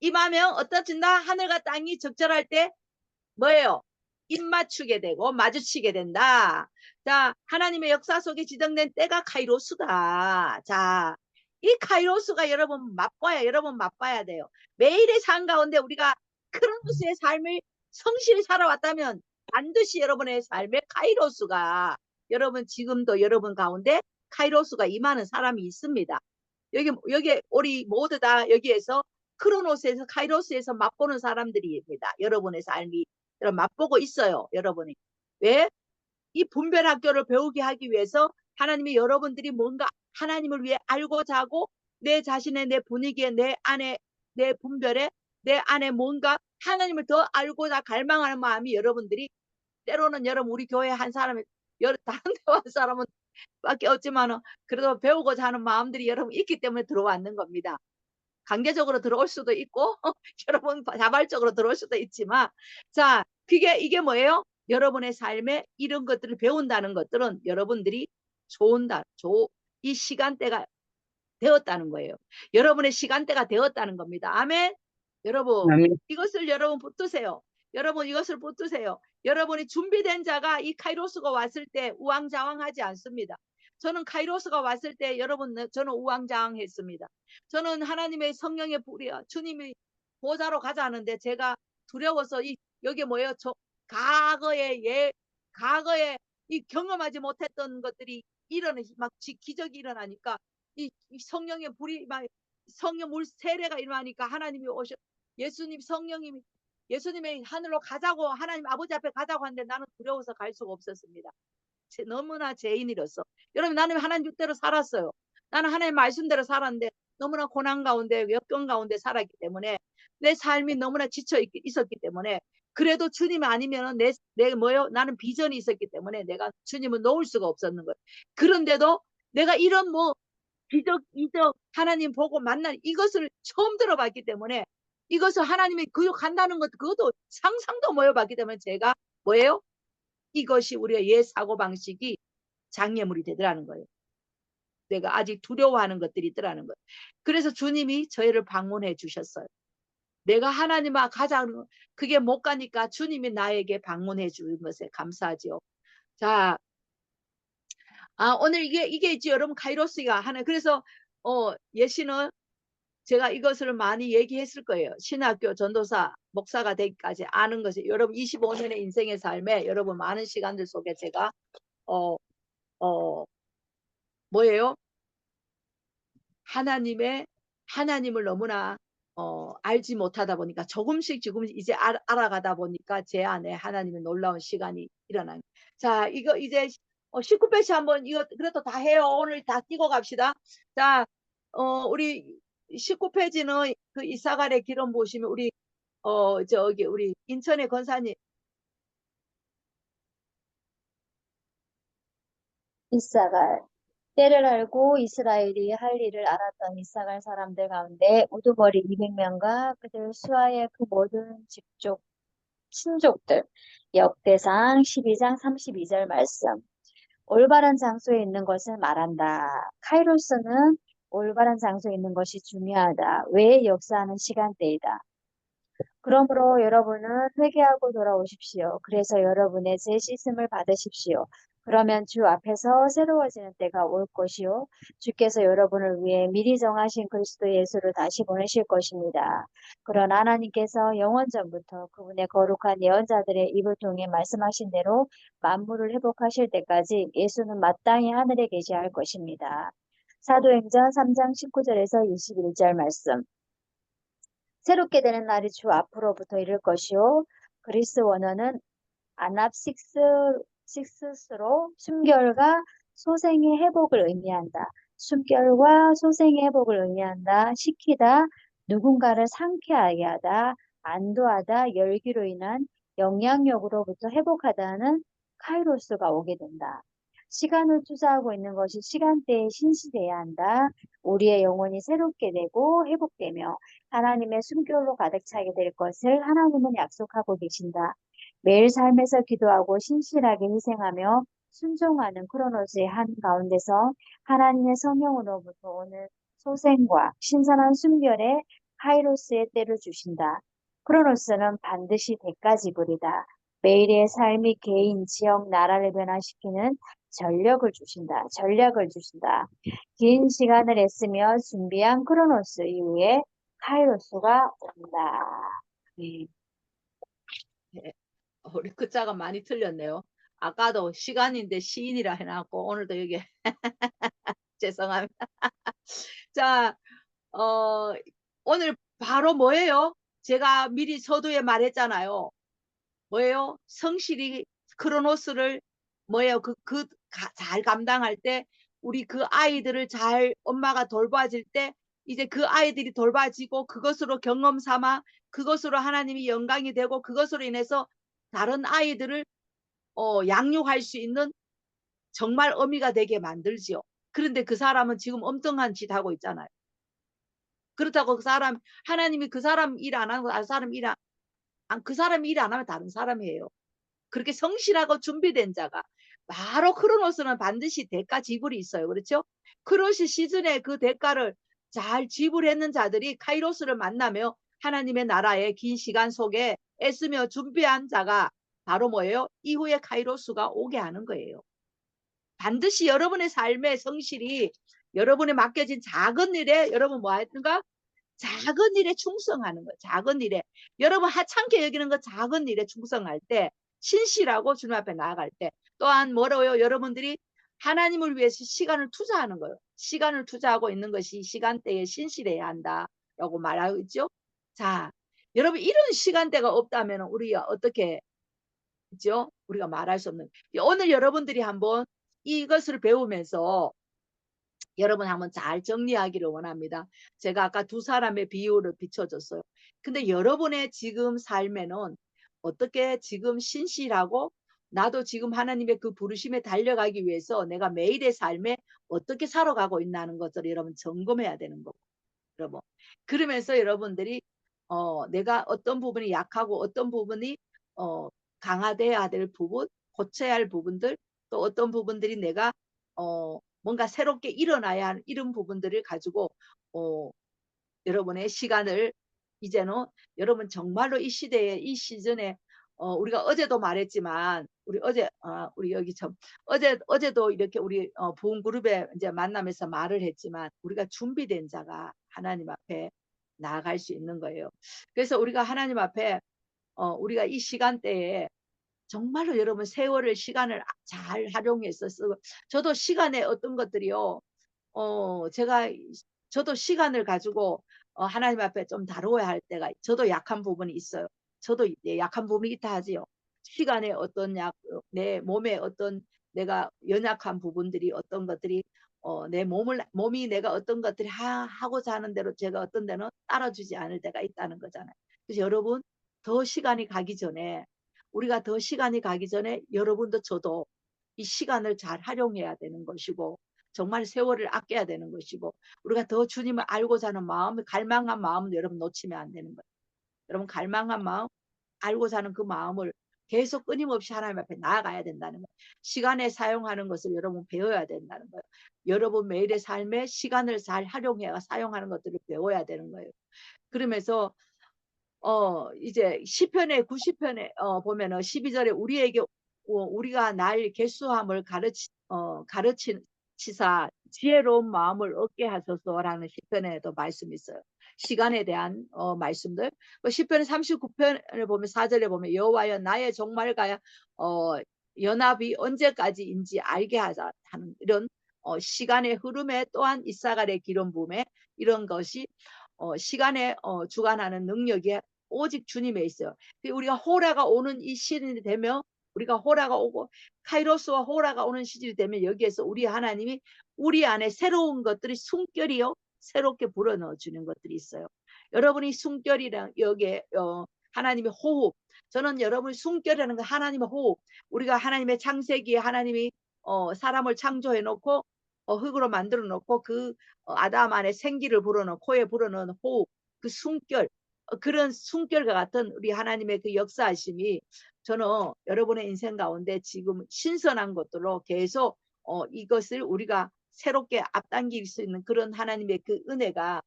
임하면 어떠진다? 하늘과 땅이 적절할 때 뭐예요? 입맞추게 되고 마주치게 된다. 자, 하나님의 역사 속에 지정된 때가 카이로스다. 자, 이 카이로스가 여러분 맛봐야 돼요. 매일의 삶 가운데 우리가 크로노스의 삶을 성실히 살아왔다면 반드시 여러분의 삶의 카이로스가 여러분 지금도 여러분 가운데 카이로스가 임하는 사람이 있습니다. 여기 우리 모두 다 여기에서 크로노스에서 카이로스에서 맛보는 사람들입니다. 여러분의 삶이 여러분 맛보고 있어요. 여러분이 왜? 이 분별 학교를 배우게 하기 위해서 하나님이 여러분들이 뭔가 하나님을 위해 알고자 하고 내 자신의 내 분위기에 내 안에 내 분별에 내 안에 뭔가 하나님을 더 알고자 갈망하는 마음이 여러분들이 때로는 여러분 우리 교회 한 사람이 다른 데 한 사람은 밖에 없지만은 그래도 배우고자 하는 마음들이 여러분 있기 때문에 들어왔는 겁니다. 강제적으로 들어올 수도 있고 여러분 자발적으로 들어올 수도 있지만 자 이게 뭐예요? 여러분의 삶에 이런 것들을 배운다는 것들은 여러분들이 이 시간대가 되었다는 거예요. 여러분의 시간대가 되었다는 겁니다. 아멘. 여러분 아멘. 이것을 여러분 붙드세요. 여러분 이것을 붙드세요. 여러분이 준비된 자가 이 카이로스가 왔을 때 우왕좌왕하지 않습니다. 저는 카이로스가 왔을 때 여러분 저는 우왕좌왕했습니다. 저는 하나님의 성령의 불이야 주님이 보좌로 가자는데 제가 두려워서 여기 뭐예요? 과거에 이 경험하지 못했던 것들이 막 기적이 일어나니까 이 성령의 불이 막 성령 물 세례가 일어나니까 하나님이 예수님의 하늘로 가자고 하나님 아버지 앞에 가자고 하는데 나는 두려워서 갈 수가 없었습니다. 너무나 죄인이로서 여러분 나는 하나님 뜻대로 살았어요. 나는 하나님 말씀대로 살았는데 너무나 고난 가운데 역경 가운데 살았기 때문에 내 삶이 너무나 지쳐 있었기 때문에 그래도 주님 아니면 나는 비전이 있었기 때문에 내가 주님을 놓을 수가 없었는 거예요. 그런데도 내가 이런 이적 하나님 보고 만난 이것을 처음 들어봤기 때문에 이것을 하나님이 간다는 것 그것도 상상도 모여봤기 때문에 제가 뭐예요? 이것이 우리의 옛 사고방식이 장애물이 되더라는 거예요. 내가 아직 두려워하는 것들이 있더라는 거예요. 그래서 주님이 저희를 방문해 주셨어요. 내가 하나님 앞 가자는 그게 못 가니까 주님이 나에게 방문해 주는 것에 감사하지요. 자, 오늘 이게 있지 여러분 카이로스가 하는 그래서 예시는 제가 이것을 많이 얘기했을 거예요. 신학교 전도사 목사가 되기까지 아는 것이 여러분 25년의 인생의 삶에 여러분 많은 시간들 속에 제가 뭐예요? 하나님을 너무나 알지 못하다 보니까 조금씩 이제 알아가다 보니까 제 안에 하나님의 놀라운 시간이 일어나요. 자, 이거 이제 19페이지 한번 이거 그래도 다 해요. 오늘 다 띄고 갑시다. 자, 우리 19페이지는 그 이사갈의 기름 보시면 우리 우리 인천의 권사님 이사갈. 때를 알고 이스라엘이 할 일을 알았던 이사갈 사람들 가운데 우두머리 200명과 그들 수하의 그 모든 친족들. 역대상 12장 32절 말씀. 올바른 장소에 있는 것을 말한다. 카이로스는 올바른 장소에 있는 것이 중요하다. 왜 역사하는 시간대이다. 그러므로 여러분은 회개하고 돌아오십시오. 그래서 여러분의 제 씻음을 받으십시오. 그러면 주 앞에서 새로워지는 때가 올 것이요. 주께서 여러분을 위해 미리 정하신 그리스도 예수를 다시 보내실 것입니다. 그러나 하나님께서 영원 전부터 그분의 거룩한 예언자들의 입을 통해 말씀하신 대로 만물을 회복하실 때까지 예수는 마땅히 하늘에 계셔야 할 것입니다. 사도행전 3장 19절에서 21절 말씀. 새롭게 되는 날이 주 앞으로부터 이를 것이요. 그리스 원어는 아납식스로 순결과 소생의 회복을 의미한다. 순결과 소생의 회복을 의미한다. 시키다, 누군가를 상쾌하게 하다, 안도하다, 열기로 인한 영향력으로부터 회복하다는 카이로스가 오게 된다. 시간을 투자하고 있는 것이 시간대에 신실해야 한다. 우리의 영혼이 새롭게 되고 회복되며 하나님의 순결로 가득 차게 될 것을 하나님은 약속하고 계신다. 매일 삶에서 기도하고 신실하게 희생하며 순종하는 크로노스의 한 가운데서 하나님의 성령으로부터 오는 소생과 신선한 순결에 카이로스의 때를 주신다. 크로노스는 반드시 대가 지불이다. 매일의 삶이 개인, 지역, 나라를 변화시키는 전력을 주신다. 긴 시간을 애쓰며 준비한 크로노스 이후에 카이로스가 온다. 우리 글자가 많이 틀렸네요. 아까도 시간인데 시인이라 해놨고 오늘도 여기 죄송합니다. 자, 오늘 바로 뭐예요? 제가 미리 서두에 말했잖아요. 뭐예요? 성실히 크로노스를 뭐예요? 잘 감당할 때 우리 그 아이들을 잘 엄마가 돌봐질 때 이제 그 아이들이 돌봐지고 그것으로 경험 삼아 그것으로 하나님이 영광이 되고 그것으로 인해서 다른 아이들을 양육할 수 있는 정말 어미가 되게 만들지요. 그런데 그 사람은 지금 엉뚱한 짓 하고 있잖아요. 그렇다고 그 사람 하나님이 그 사람 일 안 하고 다른 사람 그 사람 일 안 하면 다른 사람이에요. 그렇게 성실하고 준비된 자가 바로 크로노스는 반드시 대가 지불이 있어요. 그렇죠? 크로스 시즌에 그 대가를 잘 지불했는 자들이 카이로스를 만나며 하나님의 나라의 긴 시간 속에 애쓰며 준비한 자가 바로 뭐예요? 이후에 카이로스가 오게 하는 거예요. 반드시 여러분의 삶의 성실이 여러분의 맡겨진 작은 일에 여러분 뭐 하든가 작은 일에 충성하는 거예요. 작은 일에 여러분 하찮게 여기는 거 작은 일에 충성할 때 신실하고 주님 앞에 나아갈 때 또한 뭐라고요? 여러분들이 하나님을 위해서 시간을 투자하는 거예요. 시간을 투자하고 있는 것이 시간대에 신실해야 한다라고 말하고 있죠. 자, 여러분 이런 시간대가 없다면 우리가 어떻게 있죠? 우리가 말할 수 없는 오늘 여러분들이 한번 이것을 배우면서 여러분 한번 잘 정리하기를 원합니다. 제가 아까 두 사람의 비유를 비춰줬어요. 근데 여러분의 지금 삶에는 어떻게 지금 신실하고 나도 지금 하나님의 그 부르심에 달려가기 위해서 내가 매일의 삶에 어떻게 살아가고 있나는 것을 여러분 점검해야 되는 거고 여러분. 그러면서 여러분들이 내가 어떤 부분이 약하고 어떤 부분이 강화돼야 될 부분, 고쳐야 할 부분들, 또 어떤 부분들이 내가 뭔가 새롭게 일어나야 하는 이런 부분들을 가지고 여러분의 시간을 이제는 여러분 정말로 이 시대에 이 시즌에 우리가 어제도 말했지만 우리 여기 참 어제도 이렇게 우리 부흥 그룹에 이제 만나면서 말을 했지만 우리가 준비된 자가 하나님 앞에 나아갈 수 있는 거예요. 그래서 우리가 하나님 앞에 우리가 이 시간대에 정말로 여러분 세월을 시간을 잘 활용해서 쓰고 저도 시간에 어떤 것들이요 제가 저도 시간을 가지고 하나님 앞에 좀 다루어야 할 때가 저도 약한 부분이 있어요. 저도 약한 부분이 있다 하지요. 시간에 어떤 내 몸에 어떤 내가 연약한 부분들이 어떤 것들이 내 몸이 내가 어떤 것들이 하고자 하는 대로 제가 어떤 데는 따라주지 않을 때가 있다는 거잖아요. 그래서 여러분 더 시간이 가기 전에 우리가 더 시간이 가기 전에 여러분도 저도 이 시간을 잘 활용해야 되는 것이고 정말 세월을 아껴야 되는 것이고 우리가 더 주님을 알고자 하는 마음, 갈망한 마음을 여러분 놓치면 안 되는 거예요. 여러분 갈망한 마음, 알고자 하는 그 마음을 계속 끊임없이 하나님 앞에 나아가야 된다는 거예요. 시간에 사용하는 것을 여러분 배워야 된다는 거예요. 여러분 매일의 삶에 시간을 잘 활용해 사용하는 것들을 배워야 되는 거예요. 그러면서 이제 시편의 90편에 보면은 12절에 우리에게 우리가 날 계수함을 가르치사 지혜로운 마음을 얻게 하소서라는 시편에도 말씀이 있어요. 시간에 대한 말씀들. 시편 39편을 보면 4절에 보면 여호와여 나의 종말과 연합이 언제까지인지 알게 하자 하는 이런 시간의 흐름에 또한 이사갈의 기름 부음에 이런 것이 시간에 주관하는 능력이 오직 주님에 있어요. 우리가 호라가 오는 이 시즌이 되면 우리가 호라가 오고 카이로스와 호라가 오는 시즌이 되면 여기에서 우리 하나님이 우리 안에 새로운 것들이 숨결이요 새롭게 불어넣어 주는 것들이 있어요. 여러분이 숨결이랑 여기에 하나님의 호흡 저는 여러분이 숨결이라는 거 하나님의 호흡 우리가 하나님의 창세기에 하나님이 사람을 창조해 놓고 흙으로 만들어 놓고 그 아담 안에 생기를 불어넣어 코에 불어넣은 호흡 그 숨결 그런 숨결과 같은 우리 하나님의 그 역사하심이 저는 여러분의 인생 가운데 지금 신선한 것들로 계속 이것을 우리가 새롭게 앞당길 수 있는 그런 하나님의 그 은혜가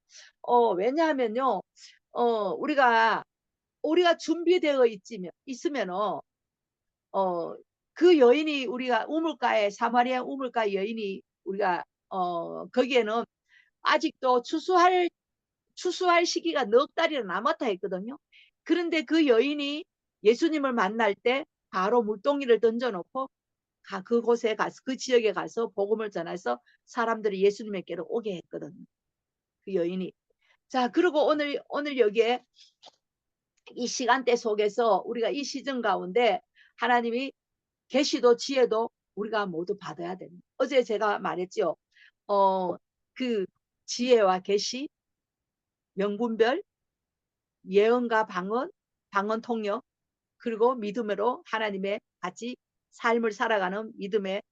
왜냐하면요 우리가 준비되어 있으면 그 여인이 우리가 우물가에 사마리아 우물가 여인이 우리가 거기에는 아직도 추수할 시기가 넉 달이나 남았다 했거든요. 그런데 그 여인이 예수님을 만날 때 바로 물동이를 던져놓고 그곳에 가서 그 지역에 가서 복음을 전해서 사람들이 예수님께로 오게 했거든요. 그 여인이. 자, 그리고 오늘 여기에 이 시간대 속에서 우리가 이 시즌 가운데 하나님이 계시도 지혜도 우리가 모두 받아야 됩니다. 어제 제가 말했죠. 그 지혜와 계시, 명분별, 예언과 방언, 방언 통역, 그리고 믿음으로 하나님의 같이 삶을 살아가는 믿음의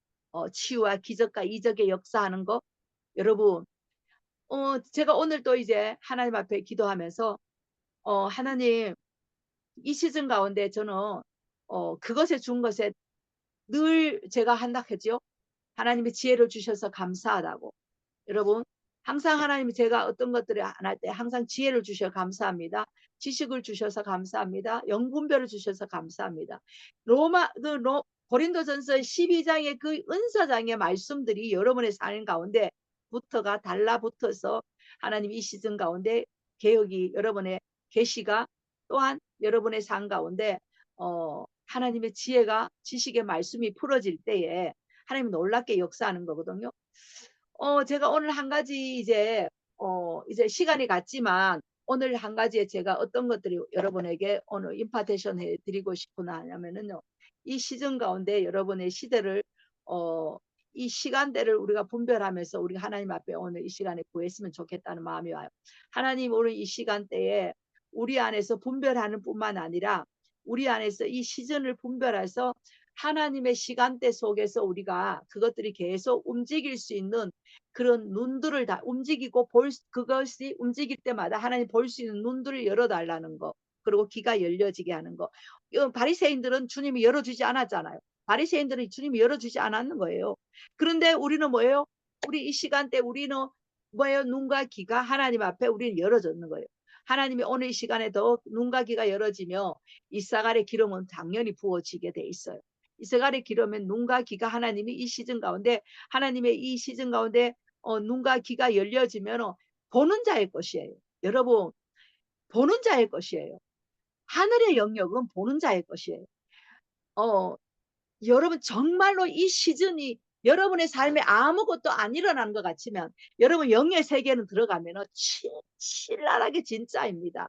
치유와 기적과 이적의 역사하는 거. 여러분, 제가 오늘 또 이제 하나님 앞에 기도하면서 하나님 이 시즌 가운데 저는 그것에 준 것에 늘 제가 한다 했죠. 하나님의 지혜를 주셔서 감사하다고. 여러분, 항상 하나님이 제가 어떤 것들을 안 할 때 항상 지혜를 주셔서 감사합니다. 지식을 주셔서 감사합니다. 영분별을 주셔서 감사합니다. 고린도전서 12장의 그 은사장의 말씀들이 여러분의 삶 가운데 부터가 달라붙어서 하나님 이 시즌 가운데 개혁이 여러분의 계시가 또한 여러분의 삶 가운데 하나님의 지혜가 지식의 말씀이 풀어질 때에 하나님 놀랍게 역사하는 거거든요. 제가 오늘 한 가지 이제 시간이 갔지만 오늘 한 가지에 제가 어떤 것들이 여러분에게 오늘 임파테이션 해드리고 싶구나 하냐면은요. 이 시즌 가운데 여러분의 시대를 이 시간대를 우리가 분별하면서 우리 하나님 앞에 오늘 이 시간에 구했으면 좋겠다는 마음이 와요. 하나님 오늘 이 시간대에 우리 안에서 분별하는 뿐만 아니라 우리 안에서 이 시즌을 분별해서 하나님의 시간대 속에서 우리가 그것들이 계속 움직일 수 있는 그런 눈들을 다 움직이고 그것이 움직일 때마다 하나님 볼 수 있는 눈들을 열어달라는 거. 그리고 귀가 열려지게 하는 거. 바리새인들은 주님이 열어주지 않았잖아요. 바리새인들은 주님이 열어주지 않았는 거예요. 그런데 우리는 뭐예요? 우리 이 시간대 우리는 뭐예요? 눈과 귀가 하나님 앞에 우리는 열어졌는 거예요. 하나님이 오늘 이 시간에 더 눈과 귀가 열어지며 이사갈의 기름은 당연히 부어지게 돼 있어요. 이사갈의 기름은 눈과 귀가 하나님이 이 시즌 가운데 하나님의 이 시즌 가운데 눈과 귀가 열려지면 보는 자의 것이에요. 여러분, 보는 자의 것이에요. 하늘의 영역은 보는 자의 것이에요. 여러분 정말로 이 시즌이 여러분의 삶에 아무것도 안 일어나는 것 같지만 여러분 영의 세계는 들어가면 신랄하게 진짜입니다.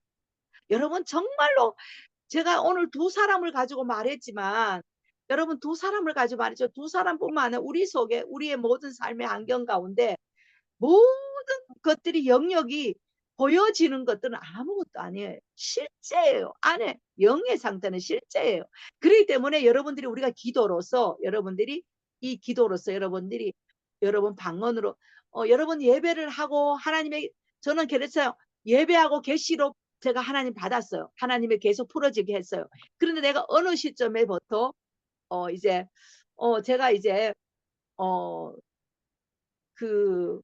여러분 정말로 제가 오늘 두 사람을 가지고 말했지만 여러분 두 사람을 가지고 말했죠. 두 사람뿐만 아니라 우리 속에 우리의 모든 삶의 환경 가운데 모든 것들이 영역이 보여지는 것들은 아무것도 아니에요. 실제예요. 안에 영의 상태는 실제예요. 그렇기 때문에 여러분들이 우리가 기도로서 여러분들이 이 기도로서 여러분들이 여러분 방언으로 여러분 예배를 하고 하나님의 저는 그랬어요. 예배하고 계시로 제가 하나님 받았어요. 하나님의 계속 풀어지게 했어요. 그런데 내가 어느 시점에부터 이제 제가 이제 그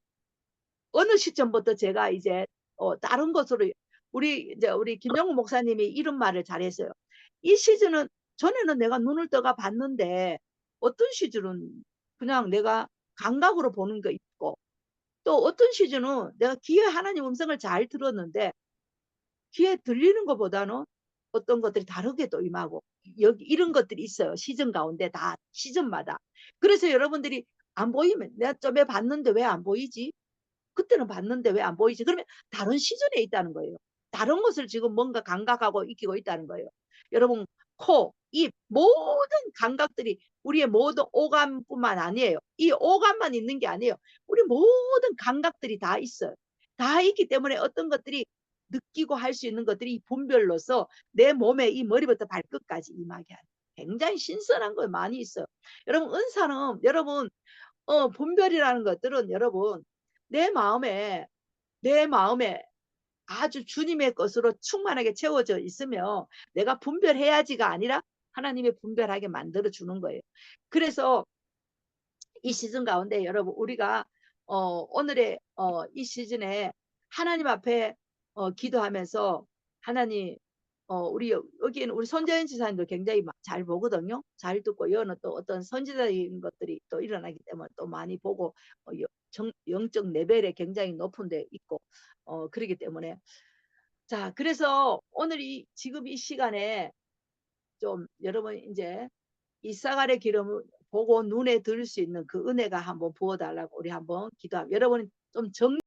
어느 시점부터 제가 이제 다른 것으로 우리 김영우 목사님이 이런 말을 잘했어요. 이 시즌은 전에는 내가 눈을 떠가 봤는데 어떤 시즌은 그냥 내가 감각으로 보는 거 있고 또 어떤 시즌은 내가 귀에 하나님 음성을 잘 들었는데 귀에 들리는 것보다는 어떤 것들이 다르게 또 임하고 여기 이런 것들이 있어요. 시즌 가운데 다 시즌마다. 그래서 여러분들이 안 보이면 내가 점에 봤는데 왜 안 보이지? 그때는 봤는데 왜 안 보이지? 그러면 다른 시즌에 있다는 거예요. 다른 것을 지금 뭔가 감각하고 익히고 있다는 거예요. 여러분 코, 입 모든 감각들이 우리의 모든 오감뿐만 아니에요. 이 오감만 있는 게 아니에요. 우리 모든 감각들이 다 있어요. 다 있기 때문에 어떤 것들이 느끼고 할 수 있는 것들이 분별로서 내 몸에 이 머리부터 발끝까지 임하게 하는 굉장히 신선한 거 많이 있어요. 여러분 은사는 여러분 분별이라는 것들은 여러분 내 마음에 아주 주님의 것으로 충만하게 채워져 있으며 내가 분별해야지가 아니라 하나님의 분별하게 만들어 주는 거예요. 그래서 이 시즌 가운데 여러분 우리가 오늘의 이 시즌에 하나님 앞에 기도하면서 하나님 우리 여기에는 우리 손재현 지사님도 굉장히 잘 보거든요. 잘 듣고 여는 또 어떤 선지자인 것들이 또 일어나기 때문에 또 많이 보고 영적 레벨에 굉장히 높은 데 있고 그러기 때문에 자 그래서 오늘 지금 이 시간에 좀 여러분 이제 이사갈의 기름을 보고 눈에 들 수 있는 그 은혜가 한번 부어달라고 우리 한번 기도합니다. 여러분 좀